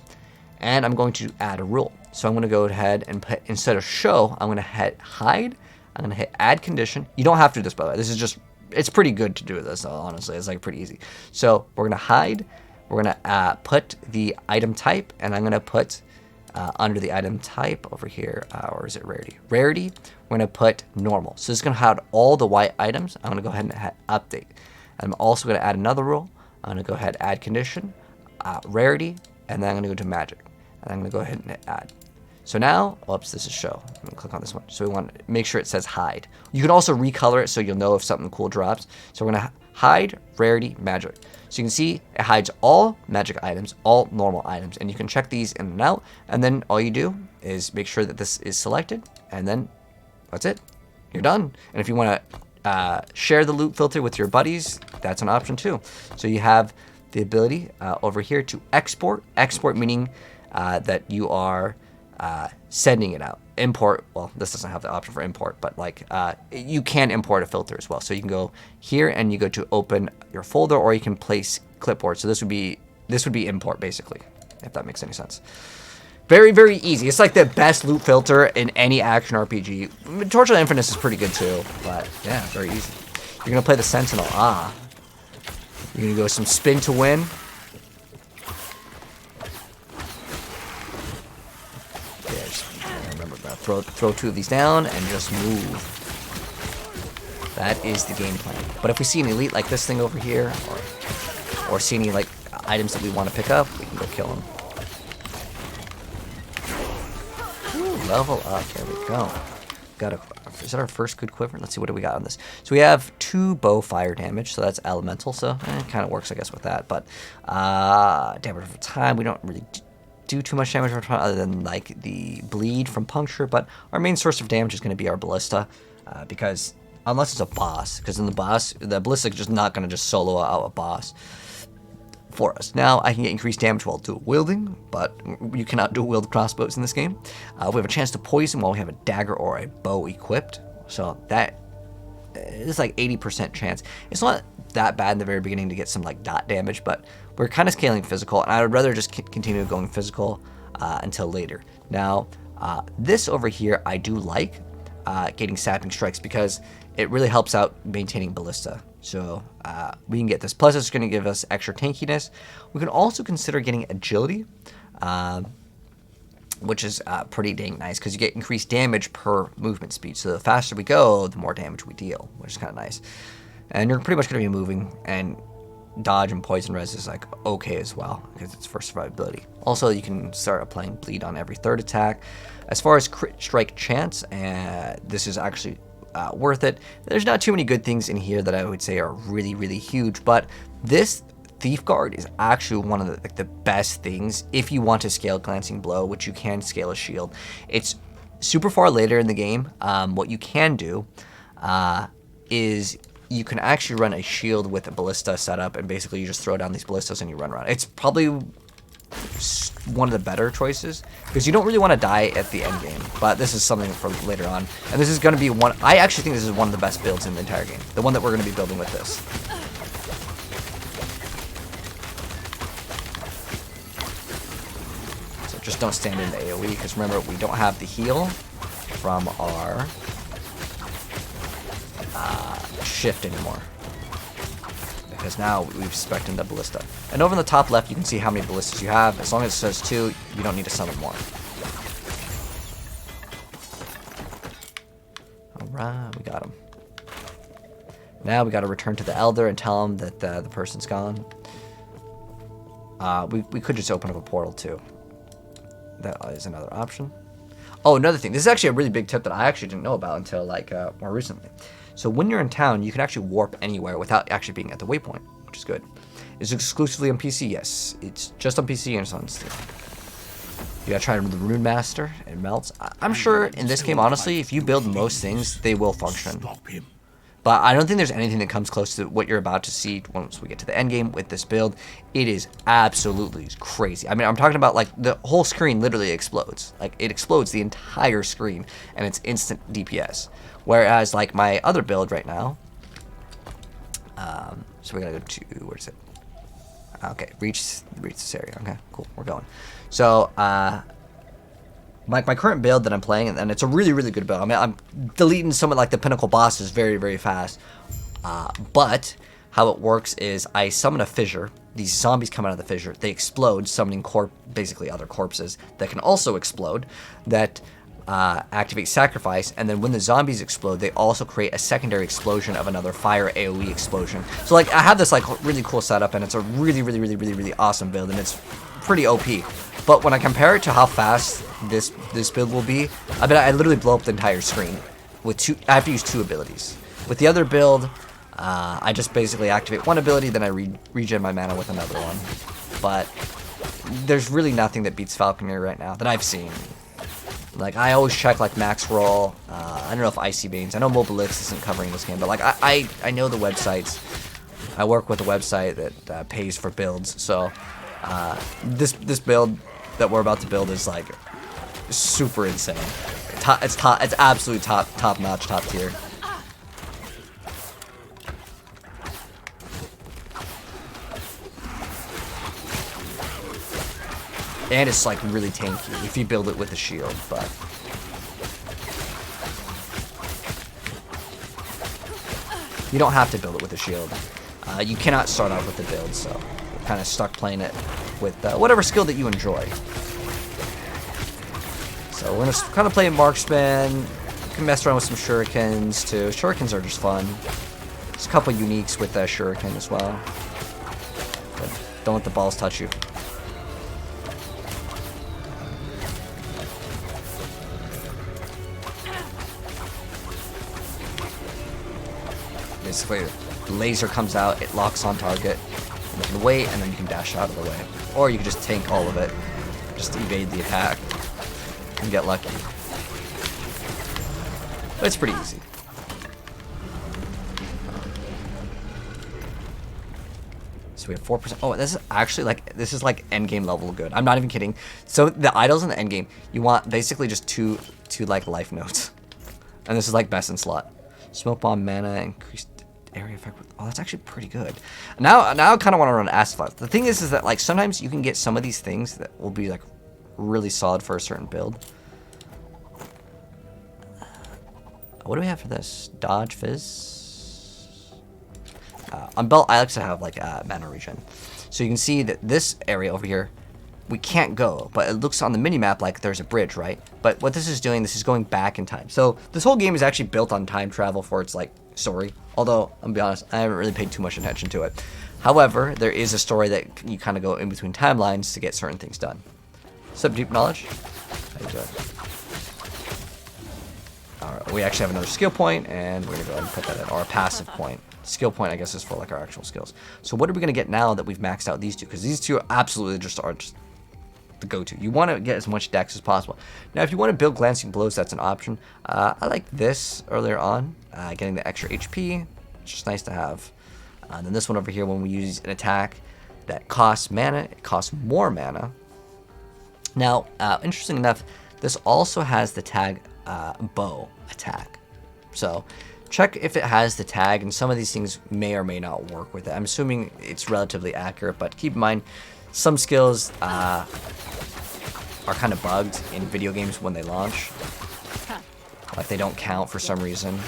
And I'm going to add a rule. So I'm going to go ahead and put, instead of show, I'm going to hit hide. I'm going to hit add condition. You don't have to do this, by the way. This is just, it's pretty good to do this, honestly. It's like pretty easy. So we're going to hide. We're going to put the item type, and I'm going to put under the item type over here, or is it rarity? Rarity, we're going to put normal. So this is going to have all the white items. I'm going to go ahead and hit update. I'm also going to add another rule. I'm going to go ahead and add condition, rarity, and then I'm going to go to magic. And I'm going to go ahead and hit add. So now, oops, this is show. I'm going to click on this one. So we want to make sure it says hide. You can also recolor it so you'll know if something cool drops. So we're going to hide, rarity, magic. So you can see it hides all magic items, all normal items, and you can check these in and out. And then all you do is make sure that this is selected, and then that's it. You're done. And if you want to share the loot filter with your buddies, that's an option too. So you have the ability over here to export. Export meaning that you are sending it out. Import, well, this doesn't have the option for import, but like you can import a filter as well. So you can go here and you go to open your folder, or you can place clipboard. So this would be import basically, if that makes any sense. Very, very easy. It's like the best loot filter in any action RPG. Torch of the Infinite is pretty good too, but yeah, very easy. You're gonna play the Sentinel. You're gonna go some spin to win. Yeah, just remember that. Throw 2 of these down and just move. That is the game plan. But if we see an elite like this thing over here, or see any like items that we want to pick up, we can go kill them. Level up. There we go. Is that our first good quiver? Let's see, what do we got on this? So we have 2 bow fire damage, so that's elemental, so it kind of works, I guess, with that. But damage over time, we don't really do too much damage over time other than like the bleed from puncture. But our main source of damage is going to be our ballista, because unless it's a boss, because in the ballista is just not going to just solo out a boss for us. Now, I can get increased damage while dual wielding, but you cannot dual wield crossbows in this game. We have a chance to poison while we have a dagger or a bow equipped, so that is like 80% chance. It's not that bad in the very beginning to get some like dot damage, but we're kind of scaling physical, and I would rather just continue going physical until later. Now, this over here, I do like getting sapping strikes because it really helps out maintaining ballista. So we can get this. Plus, it's going to give us extra tankiness. We can also consider getting agility, which is pretty dang nice because you get increased damage per movement speed. So the faster we go, the more damage we deal, which is kind of nice. And you're pretty much going to be moving, and dodge and poison res is like okay as well because it's for survivability. Also, you can start applying bleed on every 3rd attack. As far as crit strike chance, this is actually worth it. There's not too many good things in here that I would say are really, really huge, but this Thief Guard is actually one of the best things if you want to scale Glancing Blow, which you can scale a shield. It's super far later in the game. What you can do is you can actually run a shield with a ballista setup, and basically you just throw down these ballistas and you run around. It's probably one of the better choices because you don't really want to die at the end game, but this is something for later on, and this is going to be one. I actually think this is one of the best builds in the entire game, the one that we're going to be building with this. So just don't stand in the AoE because remember, we don't have the heal from our shift anymore, because now we've spec'd in the ballista. And over in the top left, you can see how many ballistas you have. As long as it says 2, you don't need to summon more. Alright, we got him. Now we got to return to the Elder and tell him that the person's gone. We could just open up a portal too. That is another option. Oh, another thing. This is actually a really big tip that I actually didn't know about until like more recently. So when you're in town, you can actually warp anywhere without actually being at the waypoint, which is good. Is it exclusively on PC? Yes, it's just on PC and it's on Steam. You gotta try the Rune Master. It melts. I'm sure in this game, honestly, if you build most things, they will function. But I don't think there's anything that comes close to what you're about to see once we get to the end game with this build. It is absolutely crazy. I mean, I'm talking about like the whole screen literally explodes. Like it explodes the entire screen, and it's instant DPS. Whereas like my other build right now, so we gotta go to, where's it? Okay, reach this area. Okay, cool, we're going. So my current build that I'm playing, and it's a really, really good build. I mean, I'm deleting some of like the pinnacle bosses very, very fast. But how it works is I summon a fissure. These zombies come out of the fissure. They explode, summoning basically other corpses that can also explode. That activate sacrifice, and then when the zombies explode, they also create a secondary explosion of another fire AoE explosion. So like I have this like really cool setup, and it's a really, really, really, really, really awesome build, and it's pretty OP. But when I compare it to how fast this build will be, I mean, I literally blow up the entire screen with two. I have to use 2 abilities. With the other build, I just basically activate 1 ability, then I regen my mana with another one. But there's really nothing that beats Falconeer right now that I've seen. Like, I always check, like, max roll. I don't know if Icy Veins. I know Mobilix isn't covering this game, but, like, I know the websites. I work with a website that pays for builds. So, this build that we're about to build is, like, super insane. It's absolutely top notch, top tier. And it's like really tanky if you build it with a shield, but you don't have to build it with a shield. You cannot start off with the build, so you're kind of stuck playing it with whatever skill that you enjoy. So we're gonna kind of play marksman. You can mess around with some shurikens too. Shurikens are just fun. There's a couple uniques with shuriken as well. But don't let the balls touch you. Basically, the laser comes out, it locks on target, and you can wait, and then you can dash out of the way. Or you can just tank all of it, just evade the attack, and get lucky. But it's pretty easy. So we have 4%. Oh, this is actually like, this is like endgame level good. I'm not even kidding. So the idols in the endgame, you want basically just two like life notes. And this is like best in slot. Smoke bomb mana, increased area effect. Oh, that's actually pretty good. Now I kind of want to run acid flash. The thing is that like sometimes you can get some of these things that will be like really solid for a certain build. What do we have for this? Dodge, fizz. On belt, I like to have like mana regen. So you can see that this area over here, we can't go, but it looks on the minimap like there's a bridge, right? But what this is doing, this is going back in time. So this whole game is actually built on time travel for its like story. Although, I'm gonna be honest, I haven't really paid too much attention to it. However, there is a story that you kind of go in between timelines to get certain things done. Sub deep knowledge. How you doing? Alright, we actually have another skill point, and we're gonna go ahead and put that in, or a passive point. Skill point, I guess, is for like our actual skills. So what are we gonna get now that we've maxed out these two? Because these two absolutely just are the go-to. You want to get as much dex as possible. Now, if you want to build glancing blows, that's an option. I like this earlier on, getting the extra HP. It's just nice to have. And then this one over here, when we use an attack that costs mana, it costs more mana. Now, interesting enough, this also has the tag bow attack. So check if it has the tag, and some of these things may or may not work with it. I'm assuming it's relatively accurate, but keep in mind, some skills are kind of bugged in video games when they launch. Like they don't count for some reason.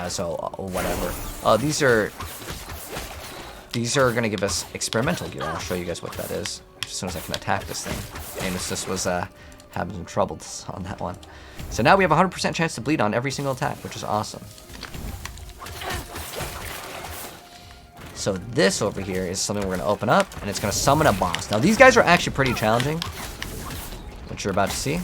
So whatever. These are gonna give us experimental gear. I'll show you guys what that is as soon as I can attack this thing. Amos just was having some troubles on that one. So now we have a 100% chance to bleed on every single attack, which is awesome. So this over here is something we're going to open up, and it's going to summon a boss. Now, these guys are actually pretty challenging, which you're about to see.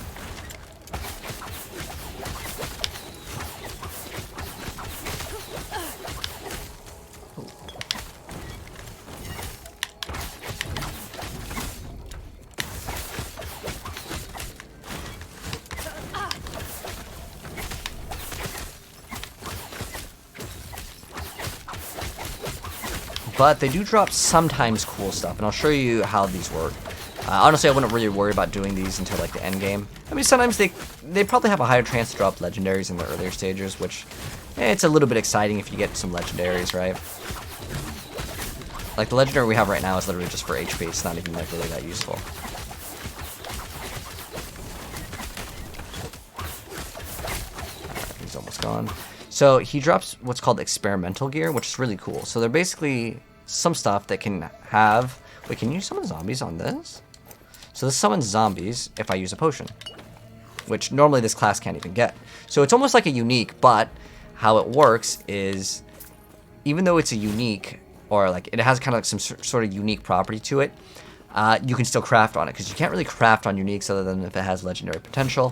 But they do drop sometimes cool stuff, and I'll show you how these work. Honestly, I wouldn't really worry about doing these until like the end game. I mean, sometimes they probably have a higher chance to drop legendaries in the earlier stages, which it's a little bit exciting if you get some legendaries, right? Like the legendary we have right now is literally just for HP. It's not even like really that useful. Alright, he's almost gone. So he drops what's called experimental gear, which is really cool. So they're basically some stuff that can have... Wait, can you summon zombies on this? So this summons zombies if I use a potion, which normally this class can't even get. So it's almost like a unique, but how it works is, even though it's a unique, or like it has kind of like some sort of unique property to it, you can still craft on it, because you can't really craft on uniques other than if it has legendary potential,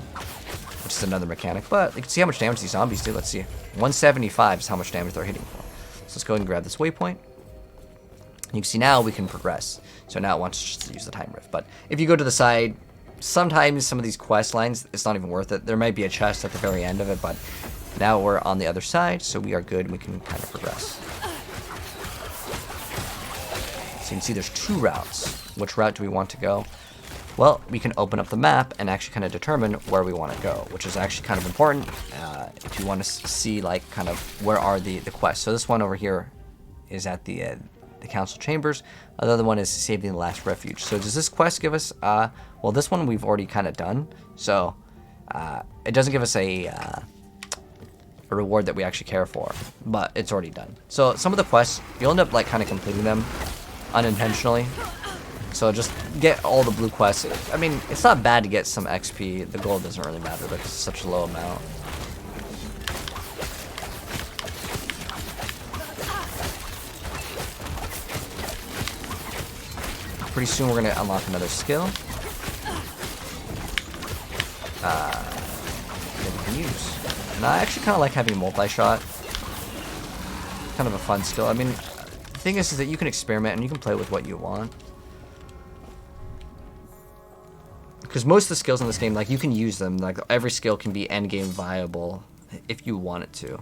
which is another mechanic. But you can see how much damage these zombies do. Let's see. 175 is how much damage they're hitting for. So let's go ahead and grab this waypoint. You can see now we can progress. So now it wants us just to use the time rift. But if you go to the side, sometimes some of these quest lines, it's not even worth it. There might be a chest at the very end of it, but now we're on the other side, so we are good. We can kind of progress. So you can see there's two routes. Which route do we want to go? Well, we can open up the map and actually kind of determine where we want to go, which is actually kind of important if you want to see like kind of where are the quests. So this one over here is at the council chambers. The other one is saving the last refuge. So does this quest give us? Well, this one we've already kind of done. So it doesn't give us a reward that we actually care for, but it's already done. So some of the quests you'll end up like kind of completing them unintentionally. So just get all the blue quests. I mean, it's not bad to get some XP. The gold doesn't really matter because it's such a low amount. Pretty soon we're going to unlock another skill that we can use. And I actually kind of like having multi-shot. Kind of a fun skill. I mean, the thing is that you can experiment and you can play with what you want. Because most of the skills in this game, like, you can use them. Like, every skill can be endgame viable if you want it to.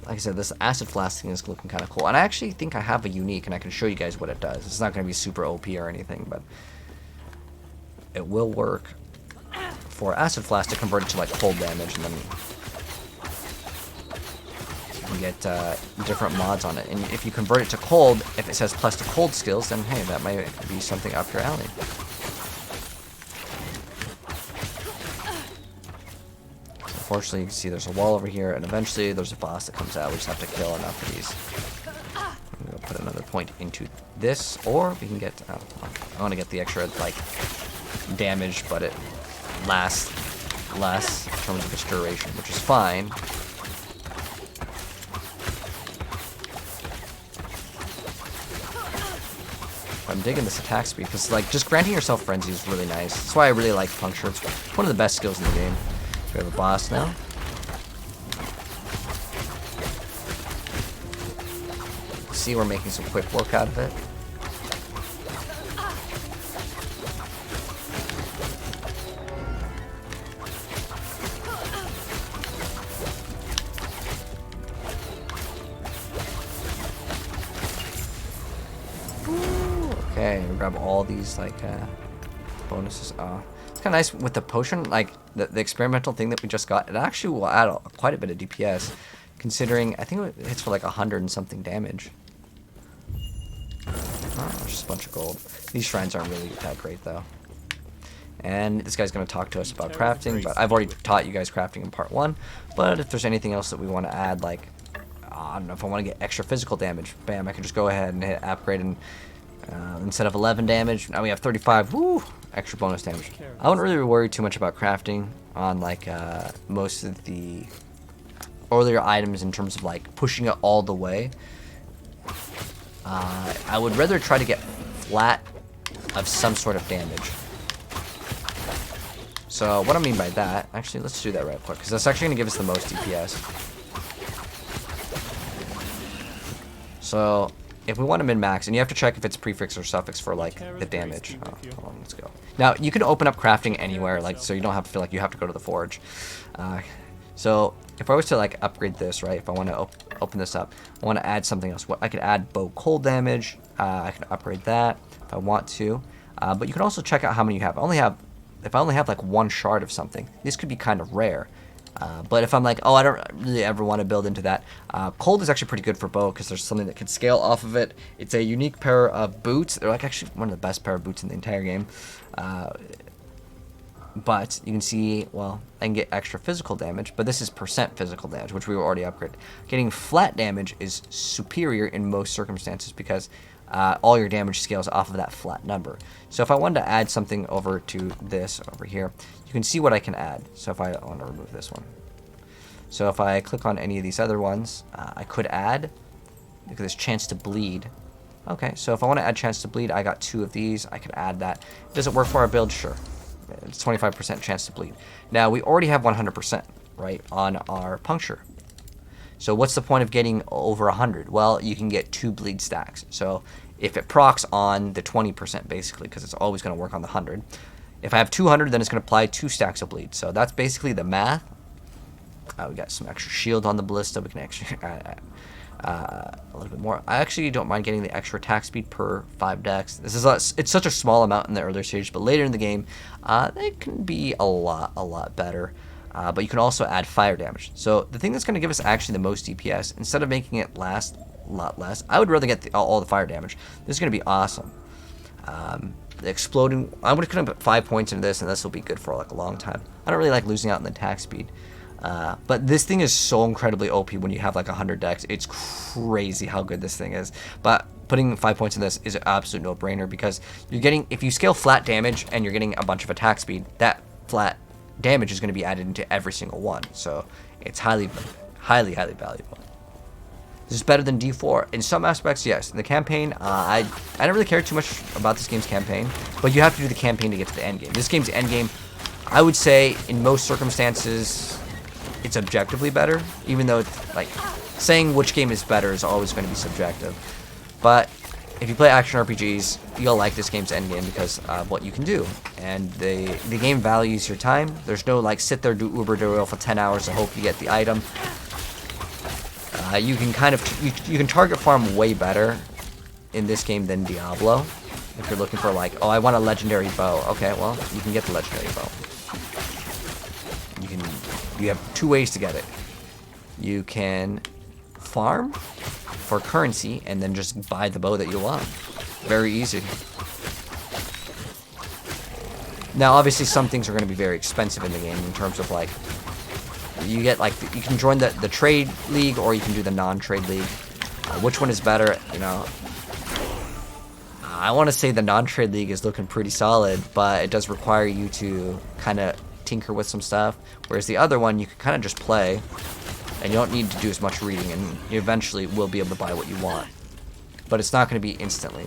Like I said, this acid flask thing is looking kind of cool. And I actually think I have a unique, and I can show you guys what it does. It's not going to be super OP or anything, but it will work for acid flask to convert it to, like, cold damage, and then you can get different mods on it. And if you convert it to cold, if it says plus to cold skills, then hey, that might be something up your alley. Unfortunately, you can see there's a wall over here, and eventually there's a boss that comes out. We just have to kill enough of these. I'm going to put another point into this, or we can get... Oh, I want to get the extra, like, damage, but it lasts less in terms of its duration, which is fine. I'm digging this attack speed, because, like, just granting yourself frenzy is really nice. That's why I really like puncture. It's one of the best skills in the game. We have a boss now. See, we're making some quick work out of it. Okay, we grab all these, like, bonuses. It's kind of nice with the potion, like, the experimental thing that we just got. It actually will add quite a bit of DPS, considering, I think it hits for, like, 100 and something damage. Oh, just a bunch of gold. These shrines aren't really that great, though. And this guy's going to talk to us about crafting, but I've already taught you guys crafting in part 1. But if there's anything else that we want to add, like, I don't know, if I want to get extra physical damage, bam, I can just go ahead and hit upgrade, and instead of 11 damage, now we have 35. Woo! Extra bonus damage. I wouldn't really worry too much about crafting on, like, most of the earlier items in terms of, like, pushing it all the way. I would rather try to get flat of some sort of damage. So what I mean by that, actually, let's do that right quick, because that's actually going to give us the most DPS. So if we want to min-max, and you have to check if it's prefix or suffix for, like, the damage. Oh, hold on, let's go. Now, you can open up crafting anywhere, like, so you don't have to feel like you have to go to the forge. So if I was to, like, upgrade this, right, if I want to open this up, I want to add something else. I could add bow cold damage. I can upgrade that if I want to. But you can also check out how many you have. If I only have, like, one shard of something, this could be kind of rare. But if I'm like, oh, I don't really ever want to build into that, cold is actually pretty good for bow, because there's something that can scale off of it. It's a unique pair of boots. They're, like, actually one of the best pair of boots in the entire game. But you can see, well, I can get extra physical damage, but this is percent physical damage, which we were already upgraded. Getting flat damage is superior in most circumstances, because all your damage scales off of that flat number. So if I wanted to add something over to this over here, you can see what I can add. So if I want to remove this one. So if I click on any of these other ones, I could add, look at this, chance to bleed. Okay, so if I want to add chance to bleed, I got 2 of these. I could add that. Does it work for our build? Sure. It's 25% chance to bleed. Now, we already have 100%, right, on our puncture. So what's the point of getting over 100? Well, you can get 2 bleed stacks. So if it procs on the 20%, basically, because it's always going to work on the 100. If I have 200, then it's going to apply 2 stacks of bleed. So that's basically the math. We got some extra shield on the ballista. We can actually A little bit more. I actually don't mind getting the extra attack speed per 5 decks. This is it's such a small amount in the earlier stage, but later in the game, it can be a lot better. But you can also add fire damage. So the thing that's going to give us actually the most DPS, instead of making it last a lot less, I would rather get all the fire damage. This is going to be awesome. The exploding, I'm going to put 5 points into this, and this will be good for like a long time. I don't really like losing out in the attack speed. But this thing is so incredibly OP when you have like 100 decks. It's crazy how good this thing is. But putting 5 points in this is an absolute no-brainer, because you're getting, if you scale flat damage and you're getting a bunch of attack speed, that flat damage is going to be added into every single one. So it's highly valuable. This is better than D4 in some aspects. Yes, in the campaign, I don't really care too much about this game's campaign, but you have to do the campaign to get to the end game. This game's end game, I would say, in most circumstances, it's objectively better, even though it's, like, saying which game is better is always going to be subjective. But if you play action RPGs, you'll like this game's end game because of what you can do, and the game values your time. There's no like sit there, do Uber Duel for 10 hours and hope you get the item. You can kind of you can target farm way better in this game than Diablo. If you're looking for like, oh, I want a legendary bow. Okay, well, you can get the legendary bow. You have 2 ways to get it. You can farm for currency and then just buy the bow that you want. Very easy. Now, obviously, some things are going to be very expensive in the game in terms of like, you get like, you can join the trade league or you can do the non-trade league. Which one is better? You know, I want to say the non-trade league is looking pretty solid, but it does require you to kind of tinker with some stuff. Whereas the other one, you can kind of just play, and you don't need to do as much reading, and you eventually will be able to buy what you want. But it's not going to be instantly.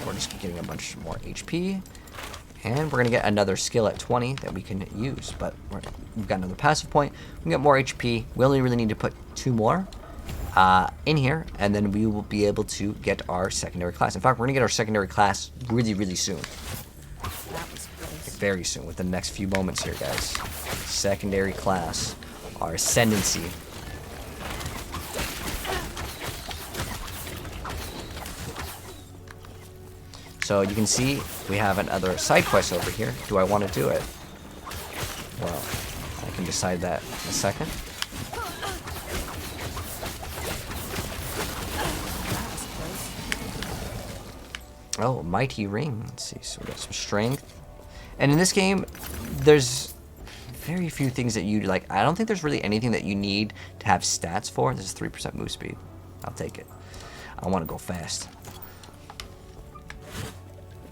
We're just getting a bunch more HP. And we're going to get another skill at 20 that we can use. But we've got another passive point. We can get more HP. We only really need to put 2 more in here. And then we will be able to get our secondary class. In fact, we're going to get our secondary class really soon. Very soon, within the next few moments here, guys. Secondary class. Our ascendancy. So you can see we have another side quest over here. Do I want to do it? Well, I can decide that in a second. Oh, mighty ring. Let's see. So we got some strength. And in this game, there's very few things that you like. I don't think there's really anything that you need to have stats for. This is 3% move speed. I'll take it. I want to go fast.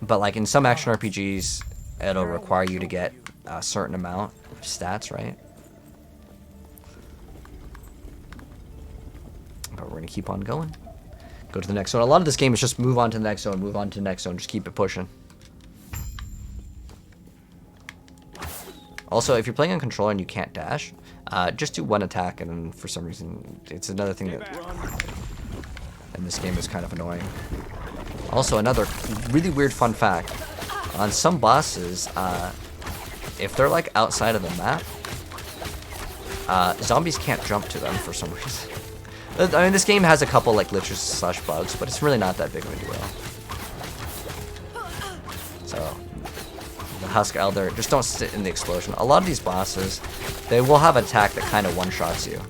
But like in some action RPGs, it'll require you to get a certain amount of stats, right? But we're going to keep on going. Go to the next zone. A lot of this game is just move on to the next zone, move on to the next zone. Just keep it pushing. Also, if you're playing on controller and you can't dash, just do 1 attack, and for some reason, it's another thing that in this game is kind of annoying. Also, another really weird fun fact, on some bosses, if they're like outside of the map, zombies can't jump to them for some reason. I mean, this game has a couple like glitches slash bugs, but it's really not that big of a deal. So, the Husk Elder, just don't sit in the explosion. A lot of these bosses, they will have an attack that kind of one-shots you.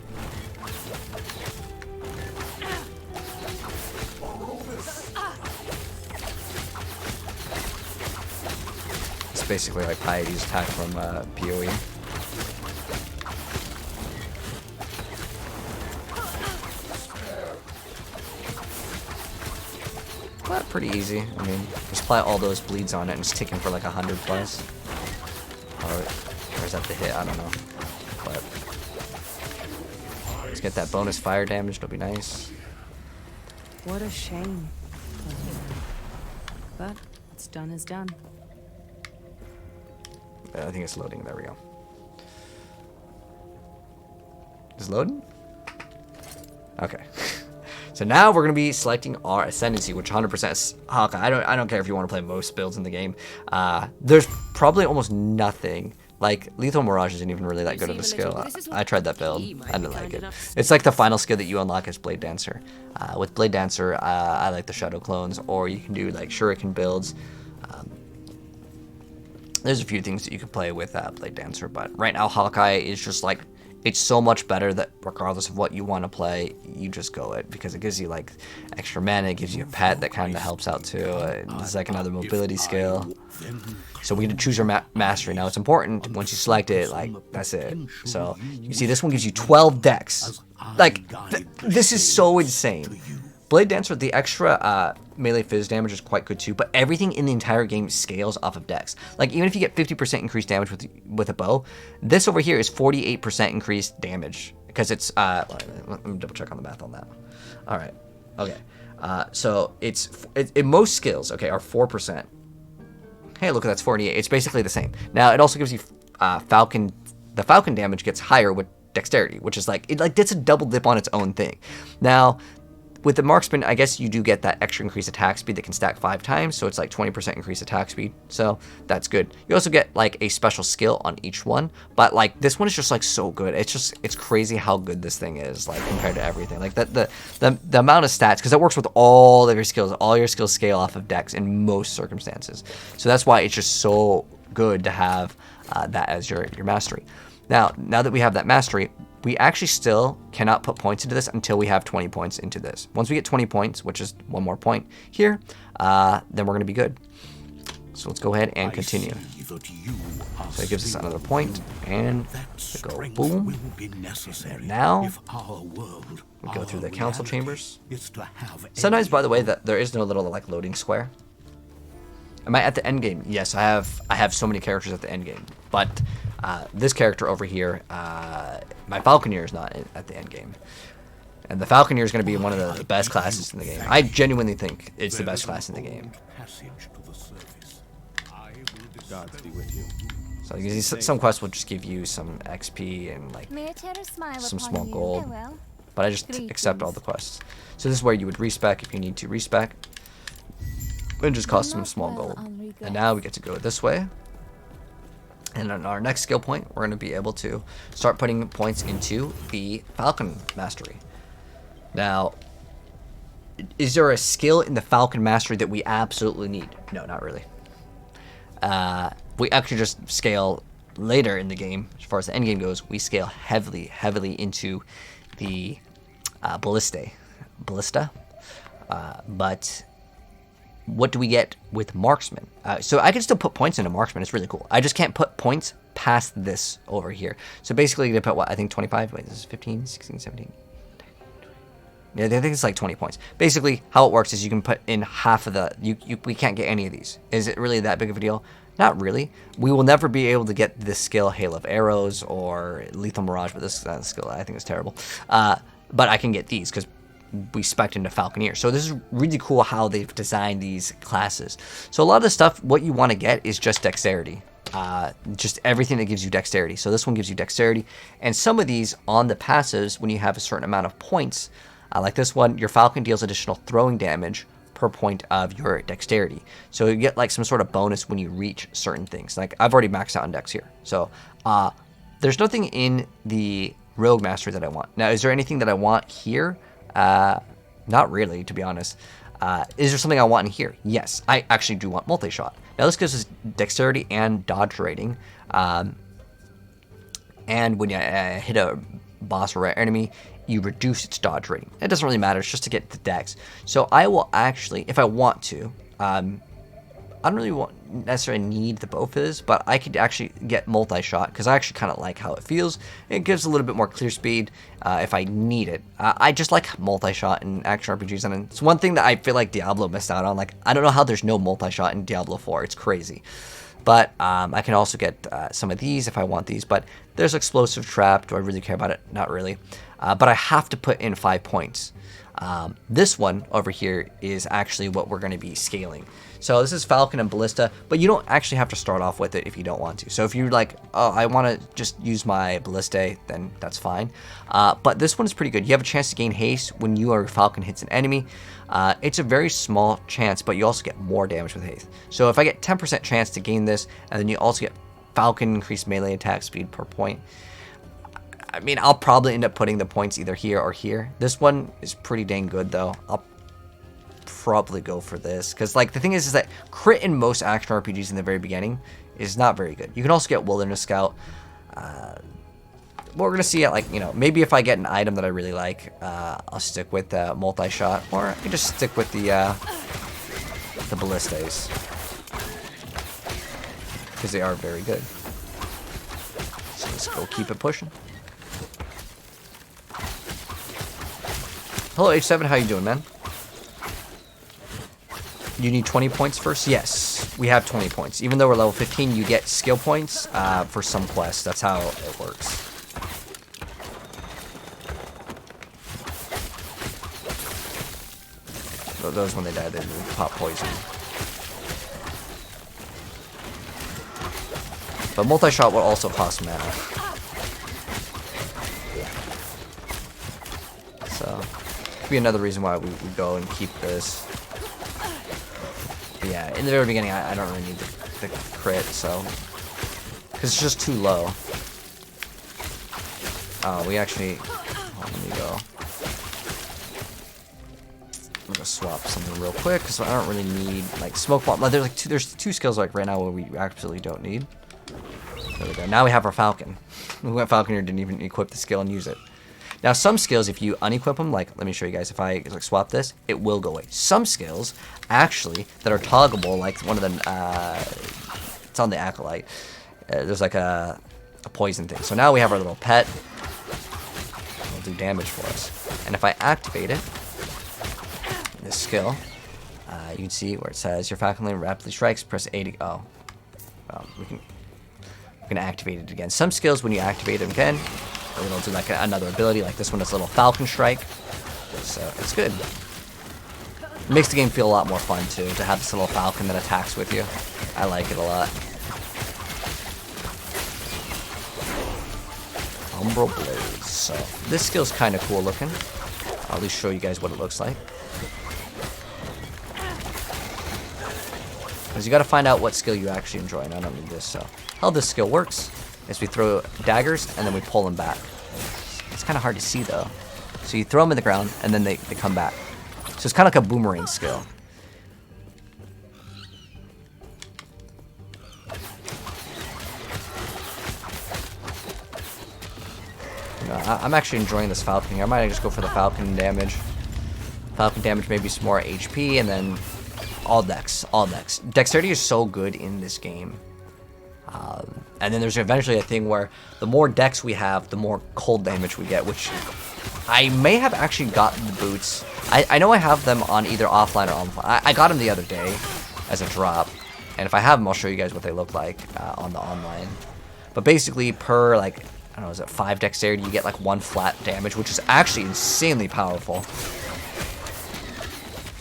Basically like Piety's attack from PoE. But pretty easy. I mean, just apply all those bleeds on it and it's ticking for like 100 plus. Or is that the hit? I don't know. But let's get that bonus fire damage. It'll be nice. What a shame. But what's done is done. I think it's loading. There we go. Is it loading? Okay. So So now we're going to be selecting our Ascendancy, which 100% is Hawkeye. I don't care if you want to play most builds in the game. There's probably almost nothing. Like, Lethal Mirage isn't even really that good of a skill. I tried that build. I didn't like it. It's like the final skill that you unlock as Blade Dancer. With Blade Dancer, I like the Shadow Clones, or you can do like Shuriken builds. There's a few things that you can play with Blade Dancer, but right now Hawkeye is just like, it's so much better that regardless of what you want to play, you just go it, because it gives you like extra mana, it gives you a pet that kind of helps out too. It's like another mobility skill. So we need to choose our mastery. Now it's important, once you select it, like, that's it. So you see this one gives you 12 dex. Like, this is so insane. Blade Dancer, the extra melee fizz damage is quite good too, but everything in the entire game scales off of dex. Like, even if you get 50% increased damage with a bow, this over here is 48% increased damage, because it's, let me double check on the math on that. All right, okay. So most skills, okay, are 4%. Hey, look, that's 48. It's basically the same. Now, it also gives you Falcon. The Falcon damage gets higher with dexterity, which is like, it like gets a double dip on its own thing. Now, with the Marksman, I guess you do get that extra increased attack speed that can stack 5 times, so it's like 20% increased attack speed, so that's good. You also get like a special skill on each one, but like this one is just like so good. It's crazy how good this thing is, like compared to everything. Like the amount of stats, because it works with all of your skills. All your skills scale off of dex in most circumstances, so that's why it's just so good to have that as your mastery. Now that we have that mastery, we actually still cannot put points into this until we have 20 points into this. Once we get 20 points, which is one more point here, then we're going to be good. So let's go ahead and continue. So it gives us another point, and we go boom. And now we go through the council chambers. Sometimes, by the way, that there is no little like loading square. Am I at the end game? Yes, I have so many characters at the end game, but this character over here, my Falconeer is not at the end game. And the Falconeer is going to be one of the best classes in the game. I genuinely think it's the best class in the game. So you see, some quests will just give you some XP and like some small gold. But I just accept all the quests. So this is where you would respec if you need to respec. It just costs some small gold. And now we get to go this way. And on our next skill point, we're going to be able to start putting points into the Falcon Mastery. Now, is there a skill in the Falcon Mastery that we absolutely need? No, not really. We actually just scale later in the game, as far as the end game goes, we scale heavily into the Ballista. But what do we get with Marksman? So I can still put points into Marksman. It's really cool. I just can't put points past this over here. So basically, you put what? I think 25. Wait, this is 15, 16, 17. Yeah, I think it's like 20 points. Basically, how it works is you can put in half of the... we can't get any of these. Is it really that big of a deal? Not really. We will never be able to get this skill, Hail of Arrows or Lethal Mirage, but this skill I think is terrible. But I can get these because we spec'd into Falconeer. So this is really cool how they've designed these classes. So a lot of the stuff, what you want to get is just dexterity. Just everything that gives you dexterity. So this one gives you dexterity. And some of these on the passives, when you have a certain amount of points, like this one, your Falcon deals additional throwing damage per point of your dexterity. So you get like some sort of bonus when you reach certain things. Like I've already maxed out on dex here. So there's nothing in the Rogue Mastery that I want. Now, is there anything that I want here? Not really, to be honest. Is there something I want in here? Yes, I actually do want multi-shot. Now this gives us dexterity and dodge rating. And when you hit a boss or enemy, you reduce its dodge rating. It doesn't really matter, it's just to get the dex. So I will actually, if I want to, I don't really necessarily need the bow fizz, but I could actually get multi-shot because I actually kind of like how it feels. It gives a little bit more clear speed if I need it. I just like multi-shot in action RPGs, and it's one thing that I feel like Diablo missed out on. Like, I don't know how there's no multi-shot in Diablo 4. It's crazy. But I can also get some of these if I want these. But there's Explosive Trap. Do I really care about it? Not really. But I have to put in 5 points. This one over here is actually what we're going to be scaling. So this is Falcon and Ballista, but you don't actually have to start off with it if you don't want to. So if you're like, oh, I want to just use my Ballista, then that's fine. But this one is pretty good. You have a chance to gain haste when you or Falcon hits an enemy. It's a very small chance, but you also get more damage with haste. So if I get 10% chance to gain this, and then you also get Falcon increased melee attack speed per point, I mean, I'll probably end up putting the points either here or here. This one is pretty dang good, though. I'll probably go for this. Because, like, the thing is that crit in most action RPGs in the very beginning is not very good. You can also get Wilderness Scout. We're going to see it, like, you know, maybe if I get an item that I really like, I'll stick with the multi-shot. Or I can just stick with the Ballistas. Because they are very good. So let's go keep it pushing. Hello, H7, how you doing, man? You need 20 points first? Yes, we have 20 points. Even though we're level 15, you get skill points for some quests. That's how it works. Those, when they die, they pop poison. But multi-shot will also cost mana. So, could be another reason why we go and keep this. But yeah, in the very beginning, I don't really need the crit, so. Because it's just too low. Oh, we actually. Oh, let me go. I'm gonna swap something real quick because I don't really need like smoke bomb. There's like there's two skills like right now where we absolutely don't need. There we go. Now we have our Falcon. We went Falcon here, didn't even equip the skill and use it. Now some skills, if you unequip them, like let me show you guys. If I like swap this, it will go away. Some skills actually that are toggleable, like one of the it's on the Acolyte. There's like a poison thing. So now we have our little pet. It'll do damage for us. And if I activate it. This skill, you can see where it says your Falcon lane rapidly strikes. Press A to we can activate it again. Some skills, when you activate them again, it'll do like another ability. Like this one is a little Falcon strike, so it's good. It makes the game feel a lot more fun too to have this little Falcon that attacks with you. I like it a lot. Umbral Blaze. So this skill's kind of cool looking. I'll at least show you guys what it looks like. Because you got to find out what skill you actually enjoy, and I don't need this. So how this skill works is we throw daggers and then we pull them back. It's kind of hard to see though. So you throw them in the ground and then they come back. So it's kind of like a boomerang skill. You know, I'm actually enjoying this Falcon here. I might just go for the Falcon damage. Falcon damage, maybe some more HP, and then all dex, all dex. Dexterity is so good in this game. And then there's eventually a thing where the more dex we have, the more cold damage we get, which I may have actually gotten the boots. I know I have them on either offline or online. I got them the other day as a drop. And if I have them, I'll show you guys what they look like on the online. But basically, per, like, I don't know, is it 5 dexterity, you get like 1 flat damage, which is actually insanely powerful.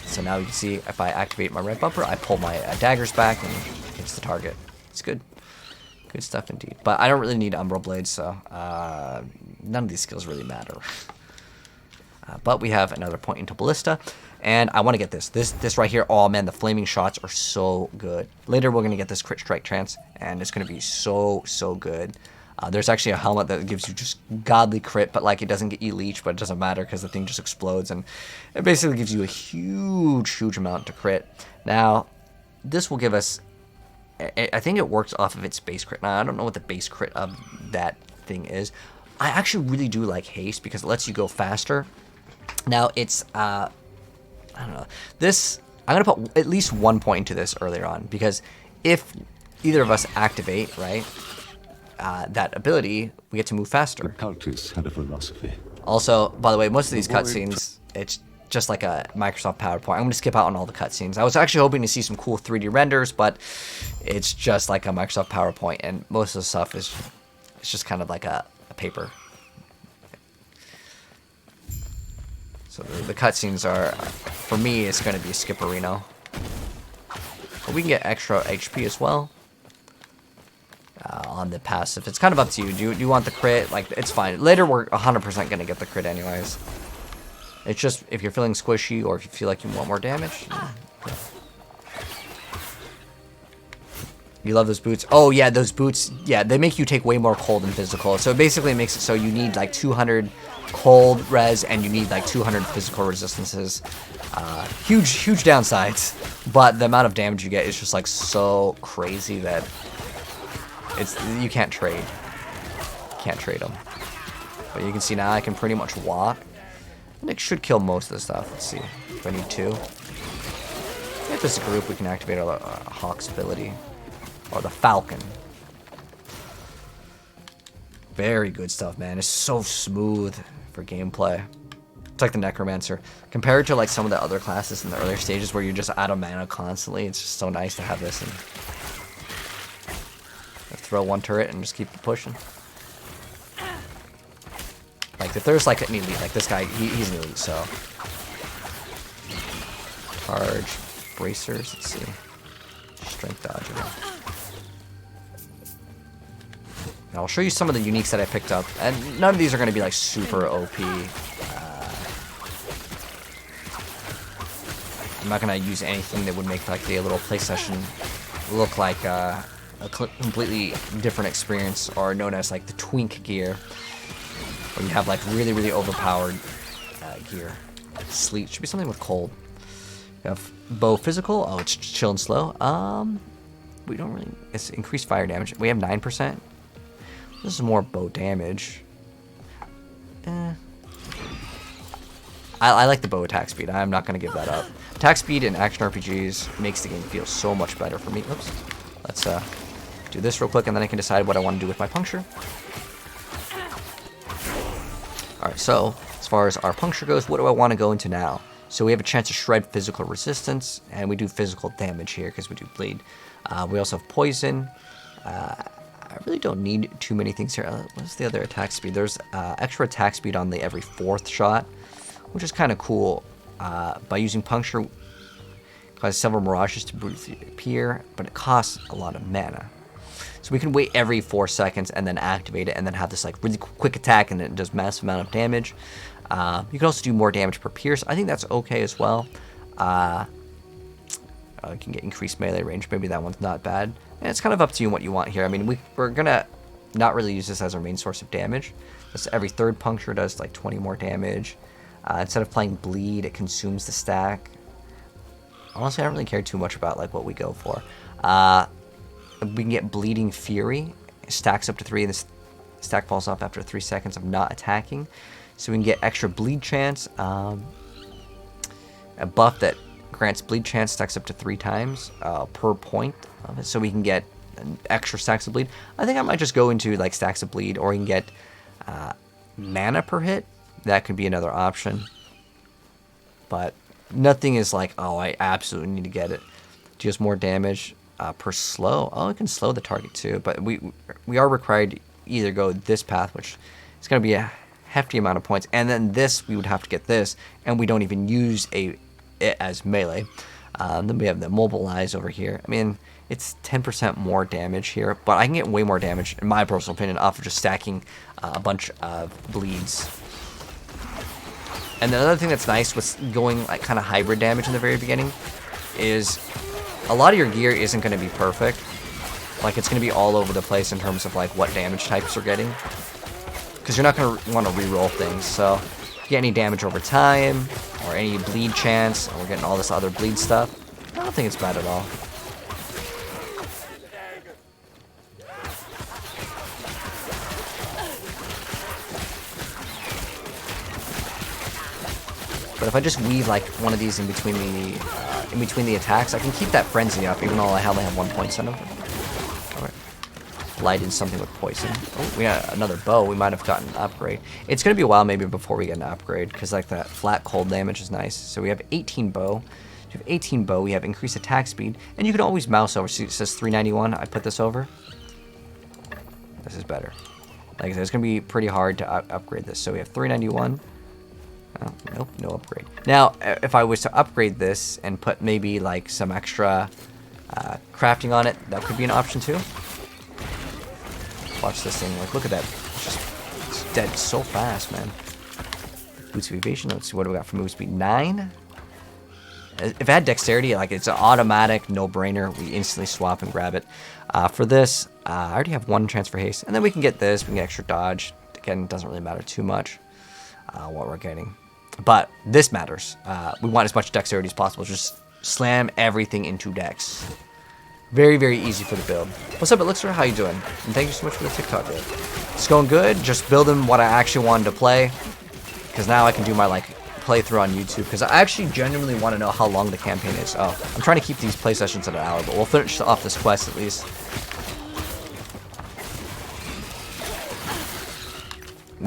So now you can see if I activate my red bumper, I pull my daggers back and hits the target. It's good. Good stuff indeed. But I don't really need Umbral Blades, so none of these skills really matter. But we have another point into Ballista, and I want to get this. This right here, oh man, the flaming shots are so good. Later we're going to get this crit strike chance, and it's going to be so good. There's actually a helmet that gives you just godly crit, but like it doesn't get you leech, but it doesn't matter because the thing just explodes, and it basically gives you a huge amount to crit. Now, this will give us, I think it works off of its base crit. Now, I don't know what the base crit of that thing is. I actually really do like haste because it lets you go faster. Now, it's, I don't know. This, I'm going to put at least 1 point into this earlier on because if either of us activate, right, that ability, we get to move faster. The cultists had a philosophy. Also, by the way, most of these cutscenes, it's just like a Microsoft PowerPoint. I'm going to skip out on all the cutscenes. I was actually hoping to see some cool 3D renders, but it's just like a Microsoft PowerPoint, and most of the stuff is it's just kind of like a paper. So the cutscenes are, for me, it's going to be a Skipperino. But we can get extra HP as well. On the passive. It's kind of up to you. Do you want the crit? Like, it's fine. Later, we're 100% going to get the crit anyways. It's just, if you're feeling squishy or if you feel like you want more damage. You love those boots. Oh, yeah, those boots. Yeah, they make you take way more cold than physical. So basically it makes it so you need like 200 cold res and you need like 200 physical resistances. Huge downsides. But the amount of damage you get is just like so crazy that you can't trade. Can't trade them. But you can see now I can pretty much walk. And it should kill most of the stuff. Let's see. If I need 2. If this is a group, we can activate our Hawk's ability. Or the Falcon. Very good stuff, man. It's so smooth for gameplay. It's like the Necromancer. Compared to like some of the other classes in the earlier stages where you're just out of mana constantly, it's just so nice to have this and throw one turret and just keep pushing. Like if there's like an elite, like this guy, he's an elite, so. Charge, bracers, let's see. Strength dodger. Now I'll show you some of the uniques that I picked up, and none of these are going to be like super OP. I'm not going to use anything that would make like the little play session look like a completely different experience, or known as like the twink gear, where you have like really overpowered gear. Sleep should be something with cold. We have bow physical. Oh, it's chill and slow. We don't really. It's increased fire damage. We have 9%. This is more bow damage. I like the bow attack speed. I'm not going to give that up. Attack speed in action RPGs makes the game feel so much better for me. Oops. Let's do this real quick, and then I can decide what I want to do with my puncture. Alright, so as far as our puncture goes, what do I want to go into now? So we have a chance to shred physical resistance, and we do physical damage here because we do bleed. We also have poison. I really don't need too many things here. What's the other attack speed? There's extra attack speed on the every 4th shot, which is kind of cool. By using puncture, causes several mirages to appear, but it costs a lot of mana. So we can wait every 4 seconds and then activate it, and then have this like really quick attack, and it does massive amount of damage. You can also do more damage per pierce. I think that's okay as well. You can get increased melee range. Maybe that one's not bad. And it's kind of up to you what you want here. I mean, we're gonna not really use this as our main source of damage. This every 3rd puncture does like 20 more damage. Instead of playing bleed, it consumes the stack. Honestly, I don't really care too much about like what we go for. We can get bleeding fury. It stacks up to 3, and this stack falls off after 3 seconds of not attacking. So we can get extra bleed chance. A buff that grants bleed chance stacks up to 3 times per point of it. So we can get extra stacks of bleed. I think I might just go into like stacks of bleed, or you can get mana per hit. That could be another option. But nothing is like, oh, I absolutely need to get it. Just more damage per slow. Oh, it can slow the target too. But we are required to either go this path, which is going to be a hefty amount of points, and then this, we would have to get this, and we don't even use it as melee. Then we have the mobilize over here. I mean, it's 10% more damage here, but I can get way more damage, in my personal opinion, off of just stacking a bunch of bleeds. And another thing that's nice with going like kind of hybrid damage in the very beginning is a lot of your gear isn't going to be perfect. Like, it's going to be all over the place in terms of like what damage types you're getting, because you're not going to want to reroll things. So if you get any damage over time, or any bleed chance, and we're getting all this other bleed stuff, I don't think it's bad at all. But if I just weave like one of these in between the attacks, I can keep that frenzy up, even though I only have 1 point set of it. Alright. Lighted something with poison. Oh, we got another bow. We might have gotten an upgrade. It's gonna be a while maybe before we get an upgrade, because like that flat cold damage is nice. So we have 18 bow. We have 18 bow. We have increased attack speed, and you can always mouse over. See, it says 391. I put this over. This is better. Like I said, it's gonna be pretty hard to upgrade this. So we have 391. Oh, nope, no upgrade. Now, if I was to upgrade this and put maybe like some extra crafting on it, that could be an option too. Watch this thing. Like, look at that. It's dead so fast, man. Boots of evasion. Let's see what do we got for move speed. 9. If it had dexterity, like it's an automatic no-brainer. We instantly swap and grab it. For this, I already have 1 transfer haste, and then we can get this. We can get extra dodge. Again, it doesn't really matter too much what we're getting, but this matters. We want as much dexterity as possible. Just slam everything into dex. Very, very easy for the build. What's up, Elixir? How you doing? And thank you so much for the TikTok video. It's going good. Just building what I actually wanted to play, because now I can do my like playthrough on YouTube, because I actually genuinely want to know how long the campaign is. Oh, I'm trying to keep these play sessions at an hour, but we'll finish off this quest at least.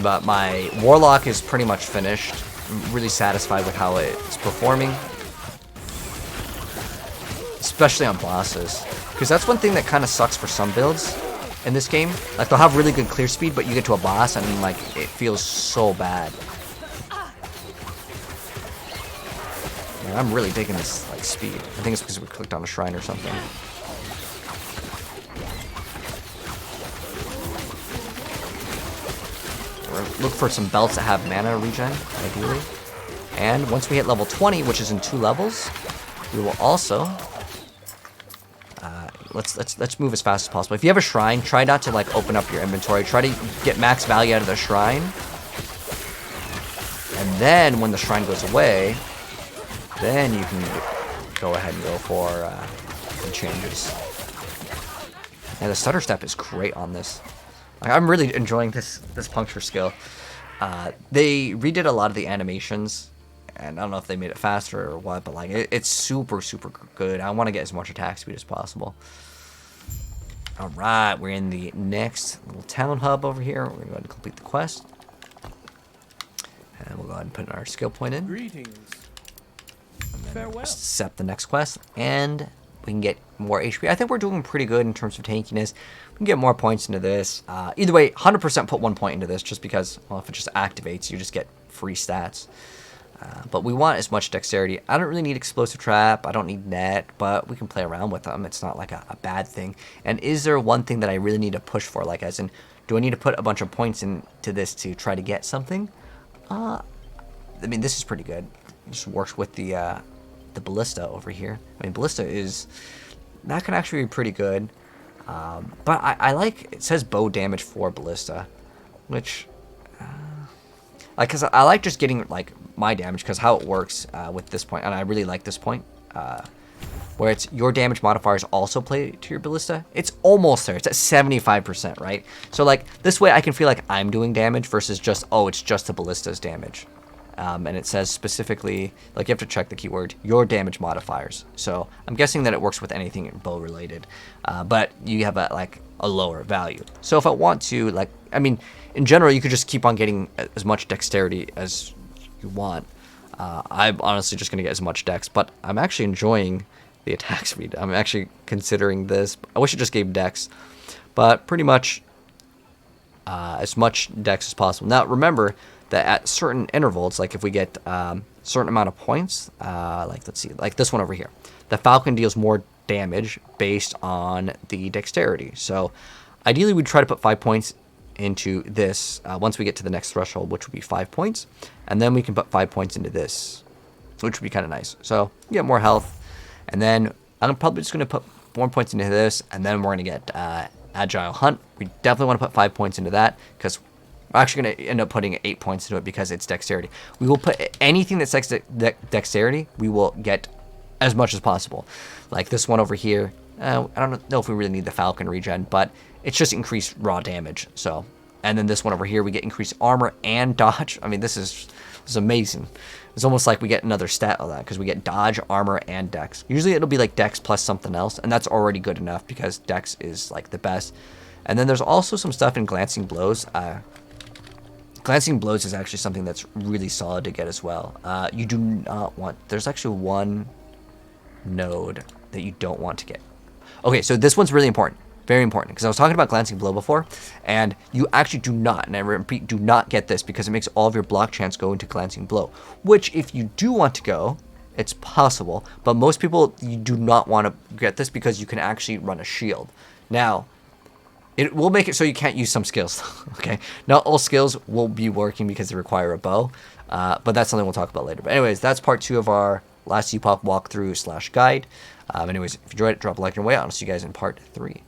But my Warlock is pretty much finished. I'm really satisfied with how it's performing, especially on bosses, because that's one thing that kind of sucks for some builds in this game. Like, they'll have really good clear speed, but you get to a boss and like it feels so bad. Man, I'm really digging this like speed. I think it's because we clicked on a shrine or something. Look for some belts that have mana regen, ideally. And once we hit level 20, which is in 2 levels, we will also let's move as fast as possible. If you have a shrine, try not to like open up your inventory. Try to get max value out of the shrine, and then when the shrine goes away, then you can go ahead and go for the changes. And the stutter step is great on this. Like, I'm really enjoying this puncture skill. They redid a lot of the animations, and I don't know if they made it faster or what, but like it's super, super good. I want to get as much attack speed as possible. All right, we're in the next little town hub over here. We're gonna go ahead and complete the quest, and we'll go ahead and put our skill point in. Greetings. Farewell. Accept the next quest, and we can get more HP. I think we're doing pretty good in terms of tankiness. We can get more points into this. Either way, 100% put 1 point into this, just because, well, if it just activates, you just get free stats. But we want as much dexterity. I don't really need explosive trap. I don't need net, but we can play around with them. It's not like a bad thing. And is there one thing that I really need to push for? Like, as in, do I need to put a bunch of points into this to try to get something? I mean, this is pretty good. It just works with the ballista over here. I mean, ballista is, that can actually be pretty good. But I like, it says bow damage for ballista, which, like, cause I like just getting like my damage, because how it works with this point, and I really like this point, where it's your damage modifiers also play to your ballista. It's almost there. It's at 75%, right? So like this way I can feel like I'm doing damage versus just, oh, it's just the ballista's damage. And it says specifically, like, you have to check the keyword, your damage modifiers. So I'm guessing that it works with anything bow related, but you have a lower value. So if I want to, like, I mean, in general, you could just keep on getting as much dexterity as you want. I'm honestly just going to get as much dex, but I'm actually enjoying the attack speed. I'm actually considering this. I wish it just gave dex, but pretty much as much dex as possible. Now, remember that at certain intervals, like if we get certain amount of points, like let's see, like this one over here, the Falcon deals more damage based on the dexterity. So ideally we'd try to put 5 points into this once we get to the next threshold, which would be 5 points, and then we can put 5 points into this, which would be kind of nice. So you get more health, and then I'm probably just going to put more points into this, and then we're going to get Agile Hunt. We definitely want to put 5 points into that, because we're actually going to end up putting 8 points into it because it's dexterity. We will put anything that's dexterity, we will get as much as possible. Like this one over here, I don't know if we really need the Falcon regen, but it's just increased raw damage. So, and then this one over here, we get increased armor and dodge. I mean, this is amazing. It's almost like we get another stat of that, because we get dodge, armor, and dex. Usually it'll be like dex plus something else, and that's already good enough because dex is like the best. And then there's also some stuff in glancing blows. Glancing blows is actually something that's really solid to get as well. You do not want, there's actually one node that you don't want to get. Okay, so this one's really important. Very important, because I was talking about Glancing Blow before, and you actually do not, and I repeat, do not get this because it makes all of your block chance go into Glancing Blow, which if you do want to go, it's possible, but most people, you do not want to get this because you can actually run a shield. Now, it will make it so you can't use some skills, okay? Not all skills will be working because they require a bow, but that's something we'll talk about later. But anyways, that's part 2 of our last Epoch walkthrough / guide. Anyways, if you enjoyed it, drop a like on your way out. I'll see you guys in part 3.